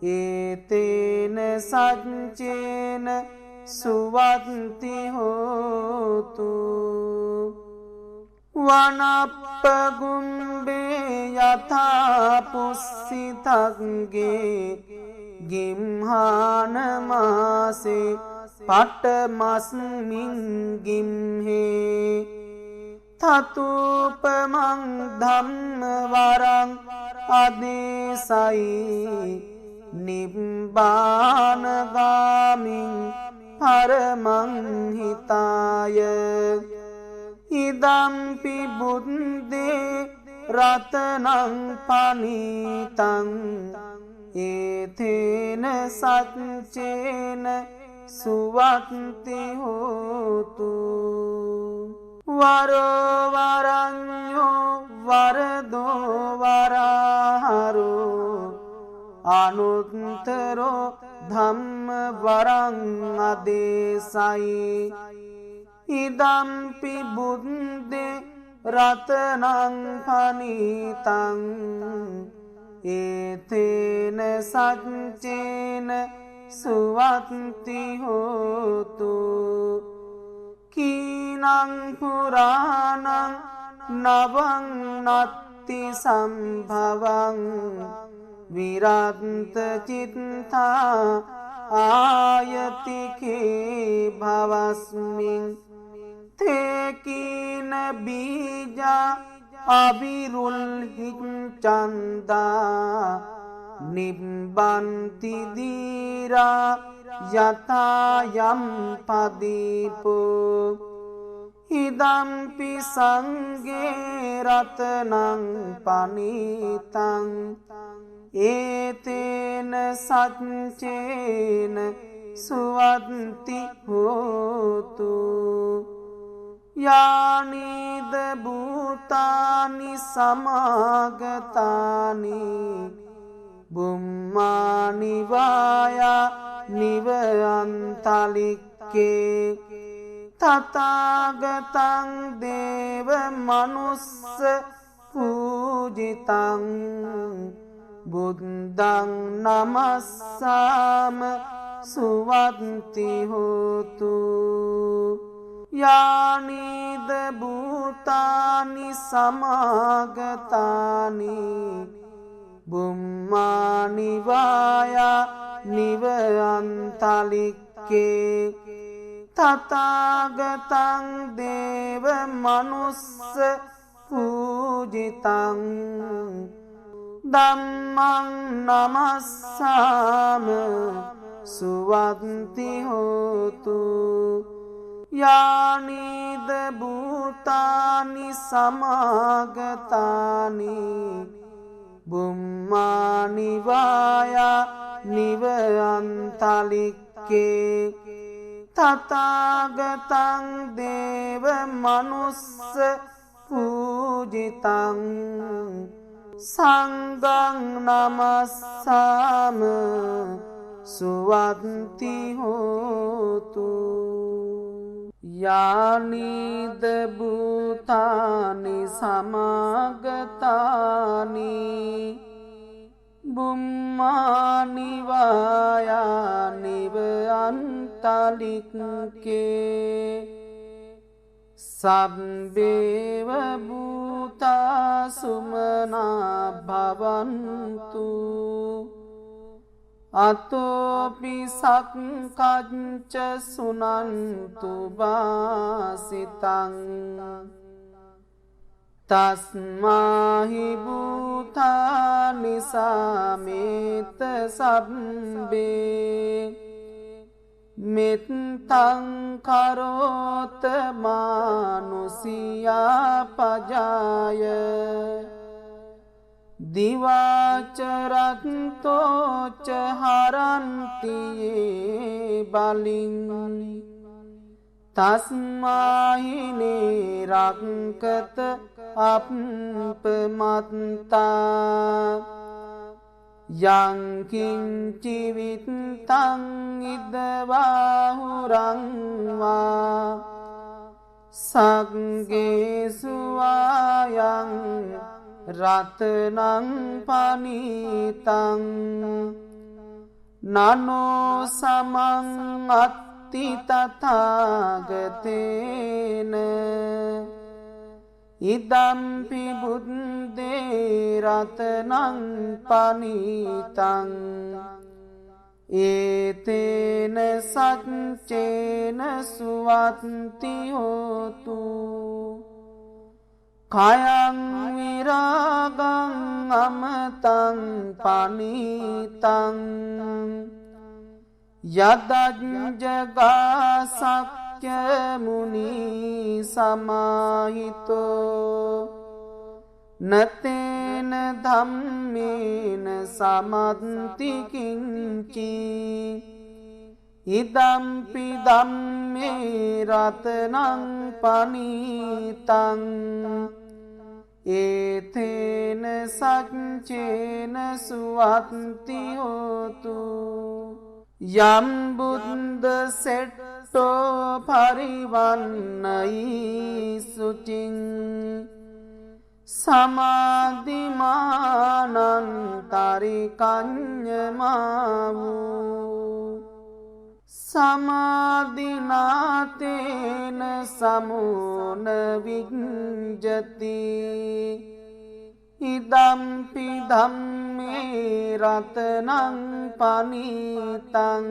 ඒතේන සච්චේන සුවත්ති හෝතු වනප්පගුම්බේ යථා පුස්සිතක්ගේ ගිම්හාන මාසේ පටමස්මින් ගිම්හේ තතුපමං ධම්ම වරං අදේසයි නිබ්බානගාමින් පරමං හිතාය ඉදම්පි බුද්දේ රතනං පනීතං ඒතේන සච්චේන සුවත්ති හෝතු වරෝ වරඤ්ඤෝ වරදෝ වරහරෝ අනුත්තරෝ ධම්ම වරං අදේසයි ඉදම්පි බුද්දේ රතනං පනීතං ඒතේන සච්චේන සුවත්ති හෝතු කීනං පුරාණං නවං නත්ති සම්භවං විරන්ත චිත්තා ආයතිකේ භවස්මින් තේකීන බීජා අවිරුල්හික් චන්දා නිබ්බන්ති දීරා යතායම් පදීපෝ ඉදම්පි සංගේ රතනං පනීතං ඒතේන සච්චේන සුවත්ති හෝතු යානිද භූතානි සමාගතානි බුම්මානි වායා නිවයන්තලික්කේ තථාගතං දේව මනුස්ස පූජිතං බුද්ධං නමස්සාම සුවත්ති හෝතු යානිද භූතානි සමාගතානි බුම්මානි වායා නිවයන්තලික්කේ තථාගතං දේව මනුස්ස පූජිතං ධම්මං නමස්සාම සුවත්ති හෝතු යානිද භූතානි සමාගතානි බුම්මානි වායා නිවයන්තලික්කේ තථාගතං දේව මනුස්ස පූජිතං සංඝං නමස්සාම සුවත්ති හෝතු යානිද භූතානි සමාගතානි බුම්මානි වායා නිවයන්තලික්කේ සබ්බේව භූතා සුමනා භවන්තු අතෝපි සක්කච්ච සුනන්තු වාසිතං තස්මාහි භූතානි සමේත සබ්බේ මෙත්තං කරෝත මානුසියා පජාය දිවාචරත්තෝච හරන්තියේ බලින් තස්මාහිනේ රක්කත අප්පමත්තා යංකින්චි විත්තං ඉදවාහුරං වා සග්ගේසු ආයං රතනං පනීතං නනෝ සමං අත්ති තථාගතේන ඉදම්පි බුද්දේ රතනං පනීතං ඒතේන සච්චේන සුවත්ති හෝතු කයං විරාගං අමතං පනීතං යදජ්ජගා සක්්‍ය මුනි සමාහිතෝ නතේන ධම්මේන සමන්ති කිංචි ඉදම්පි ධම්මේ රතනං පනීතං ඒතේන සච්චේන සුවත්ති හෝතු යම් බුද්ද සෙට්ටෝ පරිවන්නයි සුචින් සමාධිමානන්තරිකඤ්ඤමාවූ සමාධිනාතේන සමෝන විඤ්ජති ඉදම්පි ධම්මේ රතනං පනීතං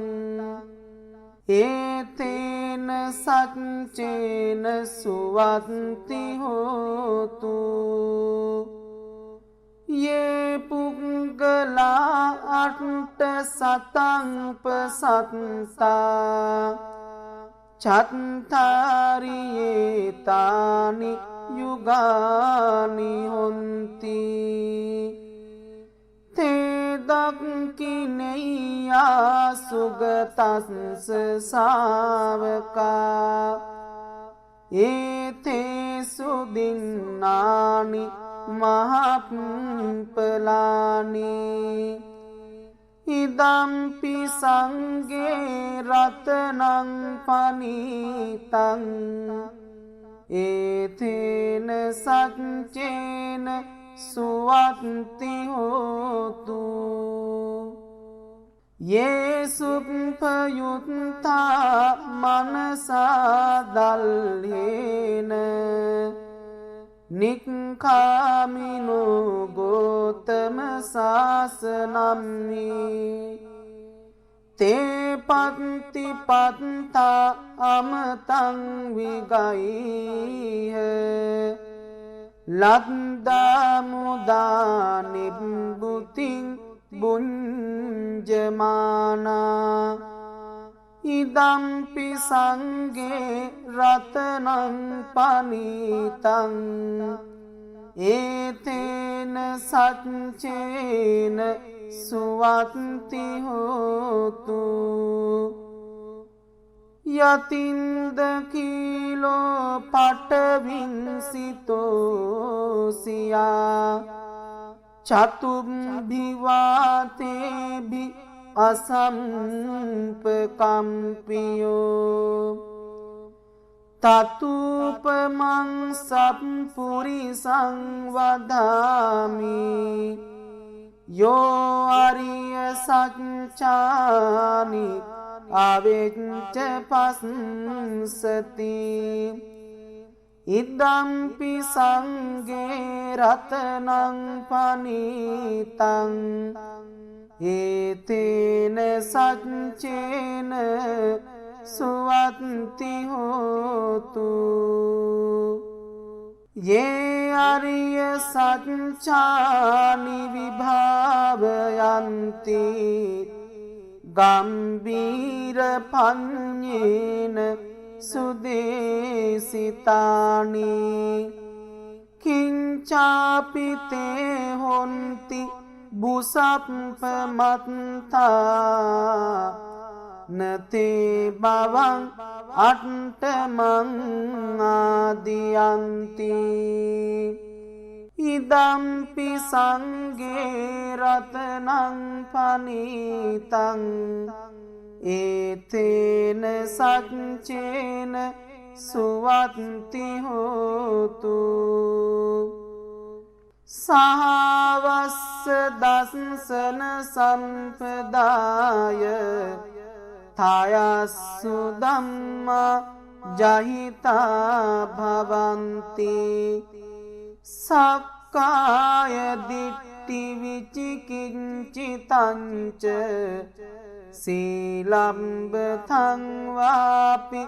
ඒතේන සච්චේන සුවත්ති හෝතු යේ පුග්ගලා අට්ඨ සතංපසත්තා චත්තාරියේ තානි යුගානි හොන්ති තේ දක්ඛිනේයා සුගතස්ස ශාවකා ඒතේ සුදින්නානි මහප්පලානි ඉදම්පි සංඝේ රතනං පනීතං ඒතේන සච්චේන සුවත්ති හෝතු යේසුප්පයුත්තා මනසා දල්හේන නික්ඛාමිනෝ ගෝතම සාසනම්හි තේ පත්ති පත්තා අමතං විගයිහ ලද්දා මුදා නිබ්බුතින් බුඤ්ජමානා ඉදම්පි සංඝේ රතනං පනීතං ඒතේන සච්චේන සුවත්ති හෝතු යතින්ද කීලෝ පටවින්සිතෝ සියා චතුම්භිවාතේභි අසම්පකම්පියෝ තතුපමං සප්පුරිසං වදාමි යෝ අරිය සච්චානි අවෙච්ච පස්සති ඉදම්පි සංඝේ රතනං පනීතං ඒතේන සච්චේන සුවත්ති හෝතු යේ අරිය සච්චානි විභාවයන්ති ගම්බීර පඤ්ඤේන සුදේසිතානි කිංචාපිතේ හොන්ති බුසප්පමත්තා නතේ බවං අට්ඨමං ආදියන්ති ඉදම්පි සංඝේ රතනං පනීතං ඒතේන සච්චේන සුවත්ති හෝතු සහවස්ස දස්සන සම්පදාය තයස්සු ධම්මා ජහිතා භවಂತಿ සක්කාය දිට්ඨි විචිකිච්ඡිතංච සීලම්බතං වාපි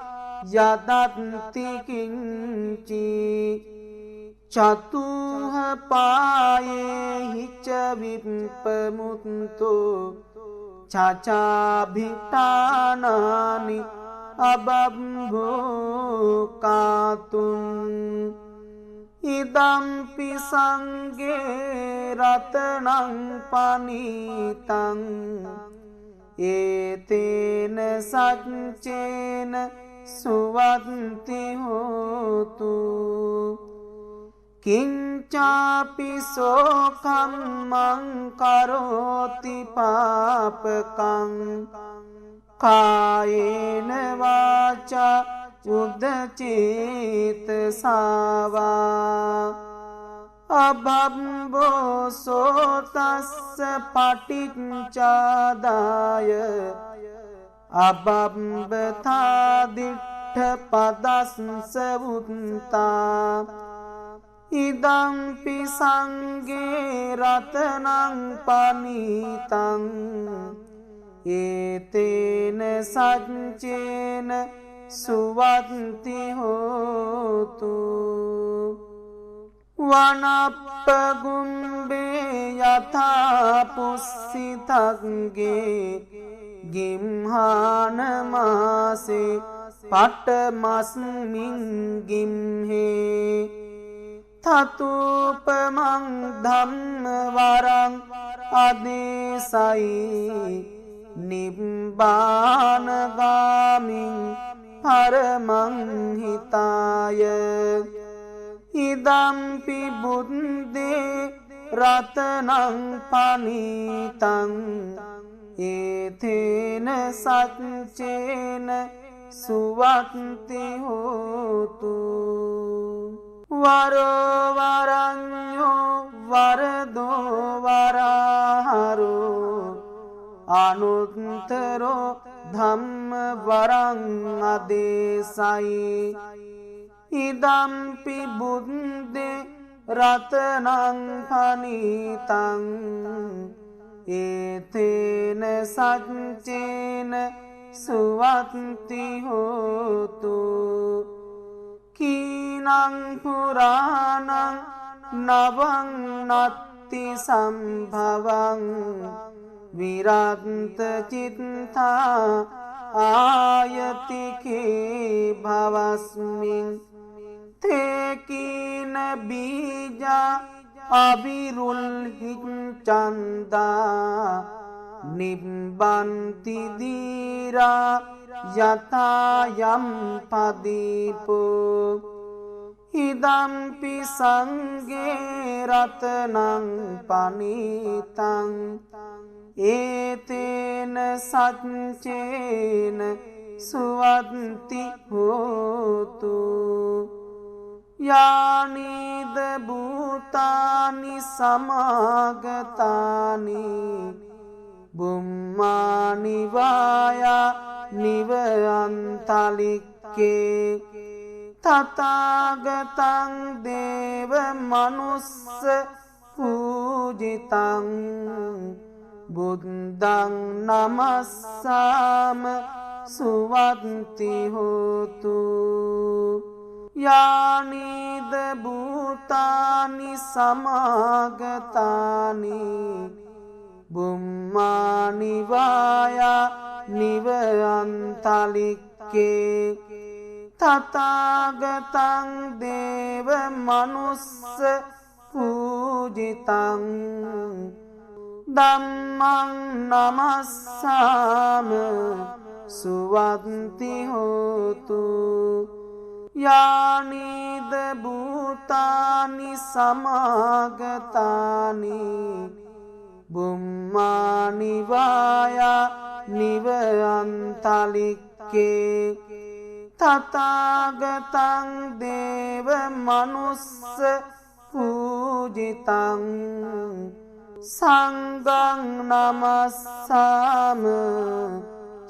යදත්ති කිංචි චතුහ පායේ හිච විප්පමුත්තෝ චචාභිටානානි අබබ්බෝකාතුන් ඉදම්පි සංගේ රතනං පනීතං ඒතේන සච්චේන සුවත්ති හෝතු කිංචාපි සෝකම්මං කරෝති පාපකං කායේන වාචා උද්දචේතසාවා අබම්බෝ සෝතස්ස පටිච්චාදාය අබම්බතා දිට්ඨ පදස්ස උත්තා ඉදම්පි සංගේ රතනං පනීතං ඒතේන සච්චේන සුවත්ති හෝතු වනප්පගුම්බේ යථා පුස්සිතග්ගේ ගිම්හාන මාසේ පටමස්මින් ගිම්හේ තතුපමං ධම්ම වරං අදේසයි නිබ්බානගාමින් පරමං හිතාය ඉදම්පි බුද්දේ රතනං පනීතං ඒතේන සච්චේන සුවත්ති හෝතු වරෝ වරඤ්ඤෝ වරදෝ වරහරෝ අනුත්තරෝ ධම්ම වරං අදේසයි ඉදම්පි බුද්දේ රතනං පනීතං ඒතේන සච්චේන සුවත්ති හෝතු කීනං පුරාණං නවං නත්ති සම්භවං විරන්ත චිත්තා ආයතිකේ භවස්මින් තේකීන බීජා අවිරුල්හිච්ඡන්දා නිබ්බන්ති දීරා යතා යම් පදීපෝ ඉදම්පි සංගේ රතනං පනීතං ඒතේන සච්චේන සුවත්ති හෝතු යානිද භූතානි සමාගතානි බුම්මානි වායා නිවයන්තලික්කේ තථාගතං දේව මනුස්ස පූජිතං බුද්ධං නමස්සාම සුවත්ති හෝතු යානිද භූතානි සමාගතානි බුම්මානි වායා නිවයන්තලික්කේ තථාගතං දේව මනුස්ස පූජිතං ධම්මං නමස්සාම සුවත්ති හෝතු යානිද භූතානි සමාගතානි බුම්මානි වායා නිවයන්තලික්කේ තථාගතං දේව මනුස්ස පූජිතං සංඝං නමස්සාම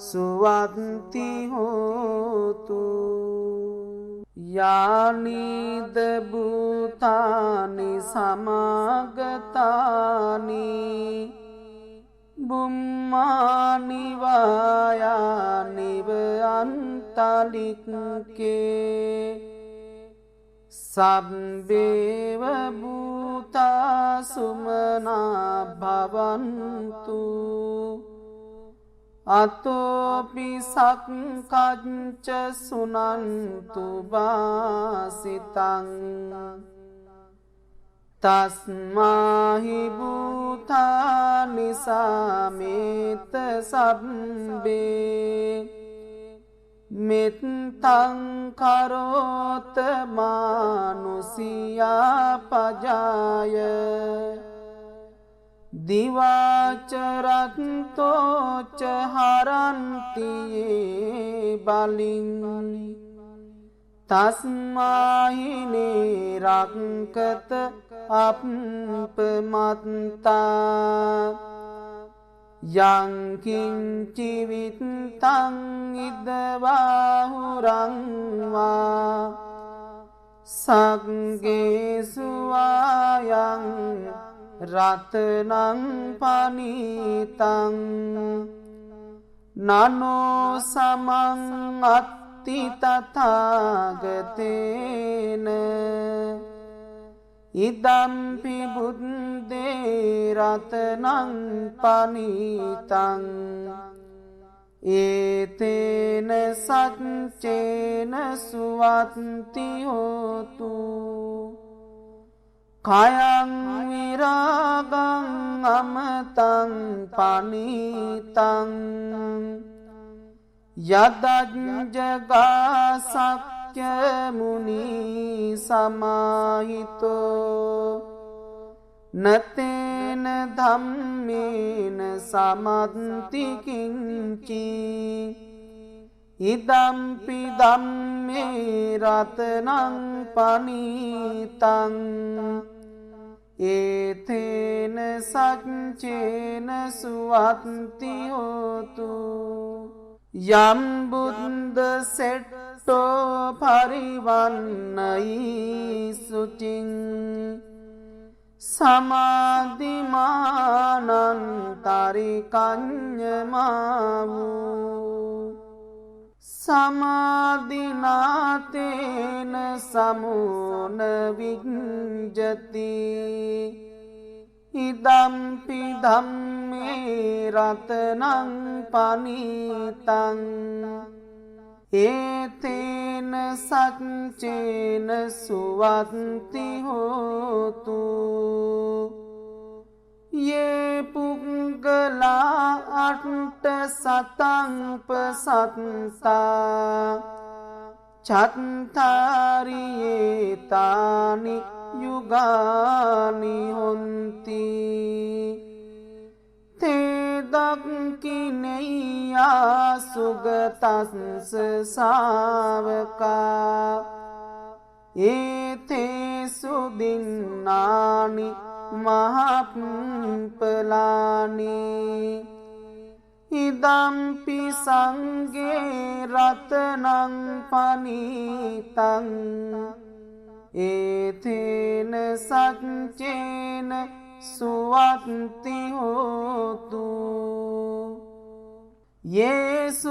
සුවත්ති හෝතු යානිද භූතානි සමාගතානි බුම්මානි වායානිව අන්තලික්කේ සබ්බේව භූතා සුමනා භවන්තු අතෝපි සක්කච්ච සුනන්තු වාසිතං තස්මාහි භූතානි සමේත සබ්බේ මෙත්තං කරෝත මානුසියා පජාය දිවාචරත්තෝච හරන්තියේ බලින් තස්මාහිනේ රක්කත අප්පමත්තා යංකින්චිවිත්තං ඉදවාහුරංවා සග්ගේසුවායං රතනං පනීතං නනෝ සමං අත්ති තථාගතේන ඉදම්පි බුද්දේ රතනං පනීතං ඒතේන සච්චේන සුවත්ති හෝතු කයං විරාගං අමතං පනීතං යදජ්ජගාසක්්‍ය මුනි සමාහිතෝ නතේන ධම්මේන සමන්ති කිංචි ඉදම්පි ධම්මේ රතනං පනීතං ඒතේන සච්චේන සුවත්ති හෝතු යම් බුද්ද සෙට්ටෝ පරිවන්නයි සුචින් සමාධිමානං තරිකඤ්ඤමාවූ සමාධිනාතේන සමෝන විඤ්ජති ඉදම්පි ධම්මේ රතනං පනීතං ඒතේන සච්චේන සුවත්ති හෝතු යේ පුංගලා අට්ඨ සතංපසත්තා චත්තාරියේ තානි යුගානි හොන්ති තේ දක්ඛිනේයා සුගතස්ස සාවකා ඒතේ සුදින්නානි මහප්පලානි ඉදම්පි සංගේ රතනං පනීතං ඒතේන සච්චේන සුවත්ති හෝතු යේසුප්පයුත්තා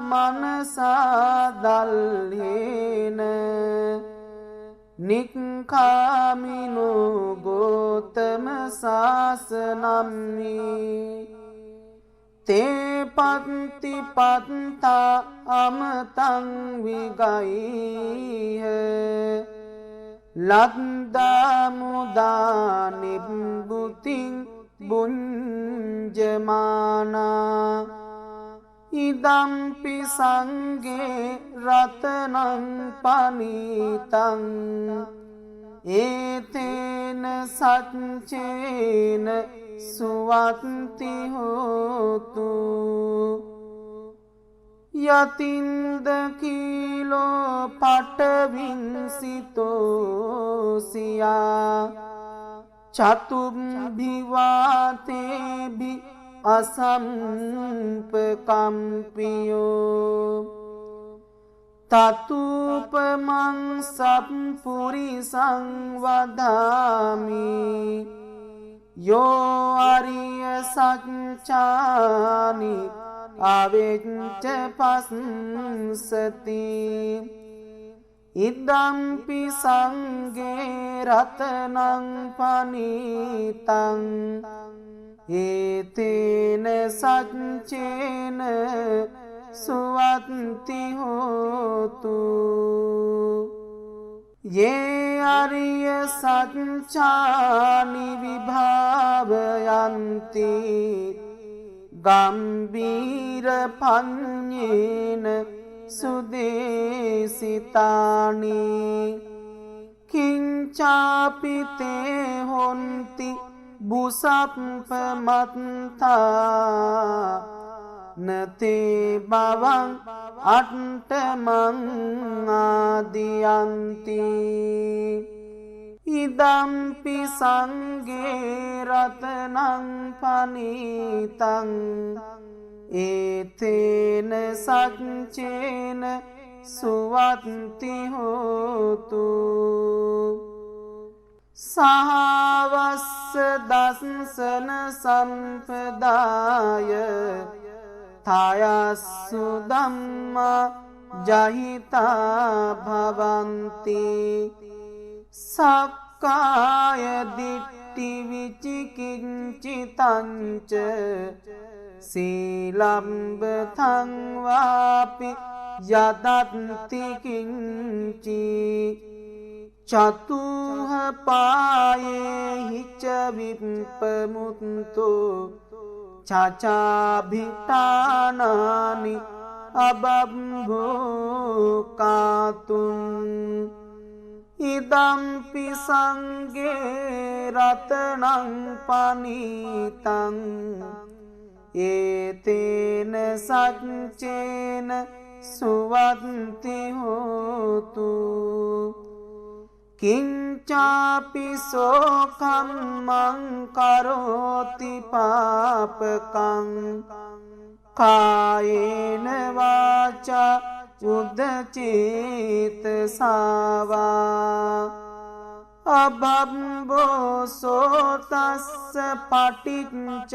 මනසා දල්හේන නික්ඛාමිනෝ ගෝතම සාසනම්හි තේ පත්ති පත්තා අමතං විගයිහ ලද්දා මුදා නිබ්බුතින් බුඤ්ජමානා ඉදම්පි සංගේ රතනං පනීතං ඒතේන සච්චේන සුවත්ති හෝතු යතින්ද කීලෝ පටවින්සිතෝසියා චතුම්භිවාතේභි අසම්පකම්පියෝ තතුපමං සප්පුරිසං වදාමි යෝ අරිය සච්චානි අවෙච්ච පස්සති ඉදම්පි සංඝේ රතනං පනිතං ඒතේන සච්චේන සුවත්ති හෝතු යේ අරිය සච්චානි විභාවයන්ති ගම්බීර පඤ්ඤේන සුදේසිතානි කිංචාපිතේ හොන්ති බුසප්පමත්තා නතේ බවං අට්ඨමං ආදියන්ති ඉදම්පි සංඝේ රතනං පනිතං ඒතේන සච්චේන සුවත්ති හෝතු සහවස්ස දස්සන සම්පදාය තයස්සු ධම්මා ජහිතා භවಂತಿ සක්කාය දිට්ඨි විචිකිච්ඡිතංච සීලම්බතං වාපි යදත්ති කිංචි චතුහ පායේ හිච විප්පමුත්තු චචාභිතානානි අබම්භෝකාතුන් ඉදම්පි සංඝේ රතනං පනිතං ඒතේන සච්චේන සුවත්ති හෝතු කිංචාපි සෝකම්මං කරෝති පාපකං කායේන වාචා උද්ධචේතසාවා අබම්බෝ සෝතස්ස පටිච්චාදාය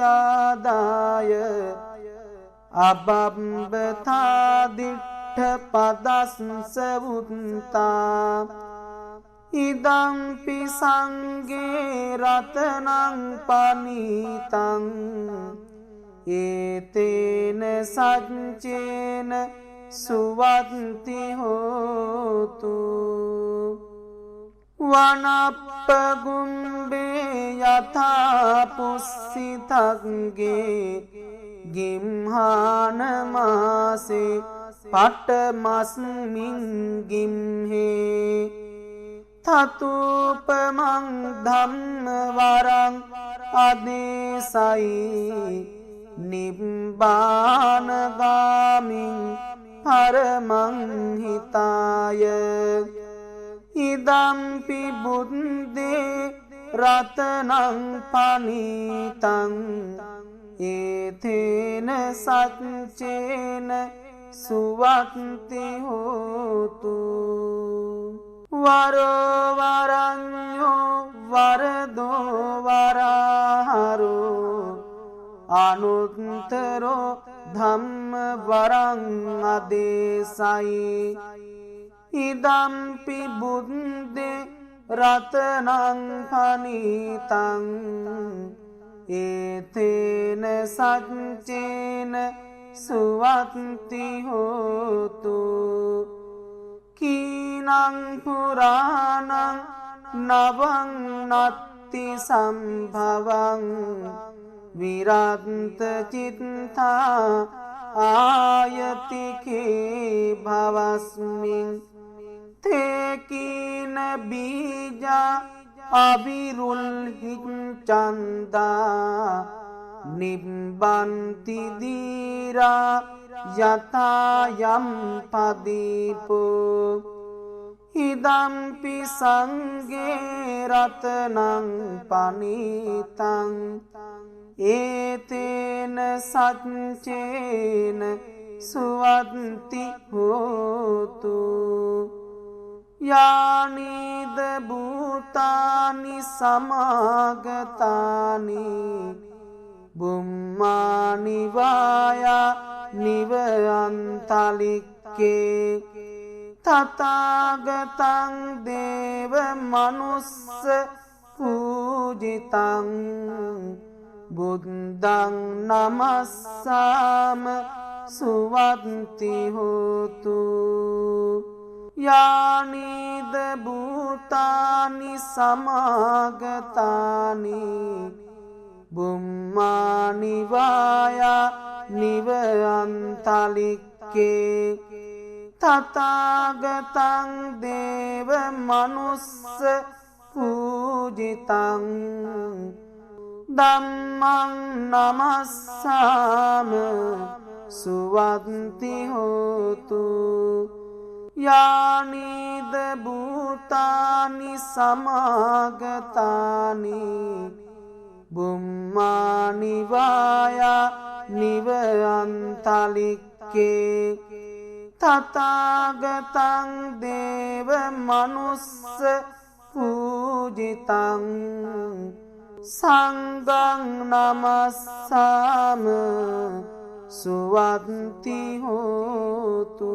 අබම්බතා දිට්ඨ පදස්ස වුත්තා ඉදම්පි සංඝේ රතනං පනිතං ඒතේන සච්චේන සුවත්ති හෝතු වනප්පගුම්බේ යථා පුස්සිතග්ගේ ගිම්හාන මාසේ පටමස්මින් ගිම්හේ තතුපමං ධම්ම වරං අදේසයි නිබ්බානගාමින් පරමං හිතාය ඉදම්පි බුද්දේ රතනං පනිතං ඒතේන සච්චේන සුවත්ති හෝතු වරෝ වරඤ්ඤෝ වරදෝ වරහරෝ අනුත්තරෝ ධම්ම වරං අදේසයි ඉදම්පි බුද්දේ රතනං පනිතං ඒතේන සච්චේන සුවත්ති හෝතු කීනං පුරාණං නවං නත්ති සම්භවං විරන්ත චිත්තා ආයතිකේ භවස්මින් තේකීන බීජා අවිරුල් හිච්ඡන්දා නිබ්බන්ති දීරා යතායම් පදීපෝ ඉදම්පි සංඝේ රතනං පනිතං ඒතේන සච්චේන सुवन्ति होतु यानीद भूतानि समागतानि बुम्मानि वाया निवयन्तलिक्के तथागतं देव मनुस्स पूजितं बुद्धं नमस्साम सुवन्ति होतु यानीद भूतानि समागतानि बुम्मानि वाया निवयन्तलिक्के तथागतं देव मनुस्स पूजितं धम्मं नमस्साम सुवन्ति होतु यानीद भूतानि समागतानि बुम्मानि वाया निवयन्तलिक्के तथागतं देव मनुस्स पूजितं संघं नमस्साम सुवन्ति होतु।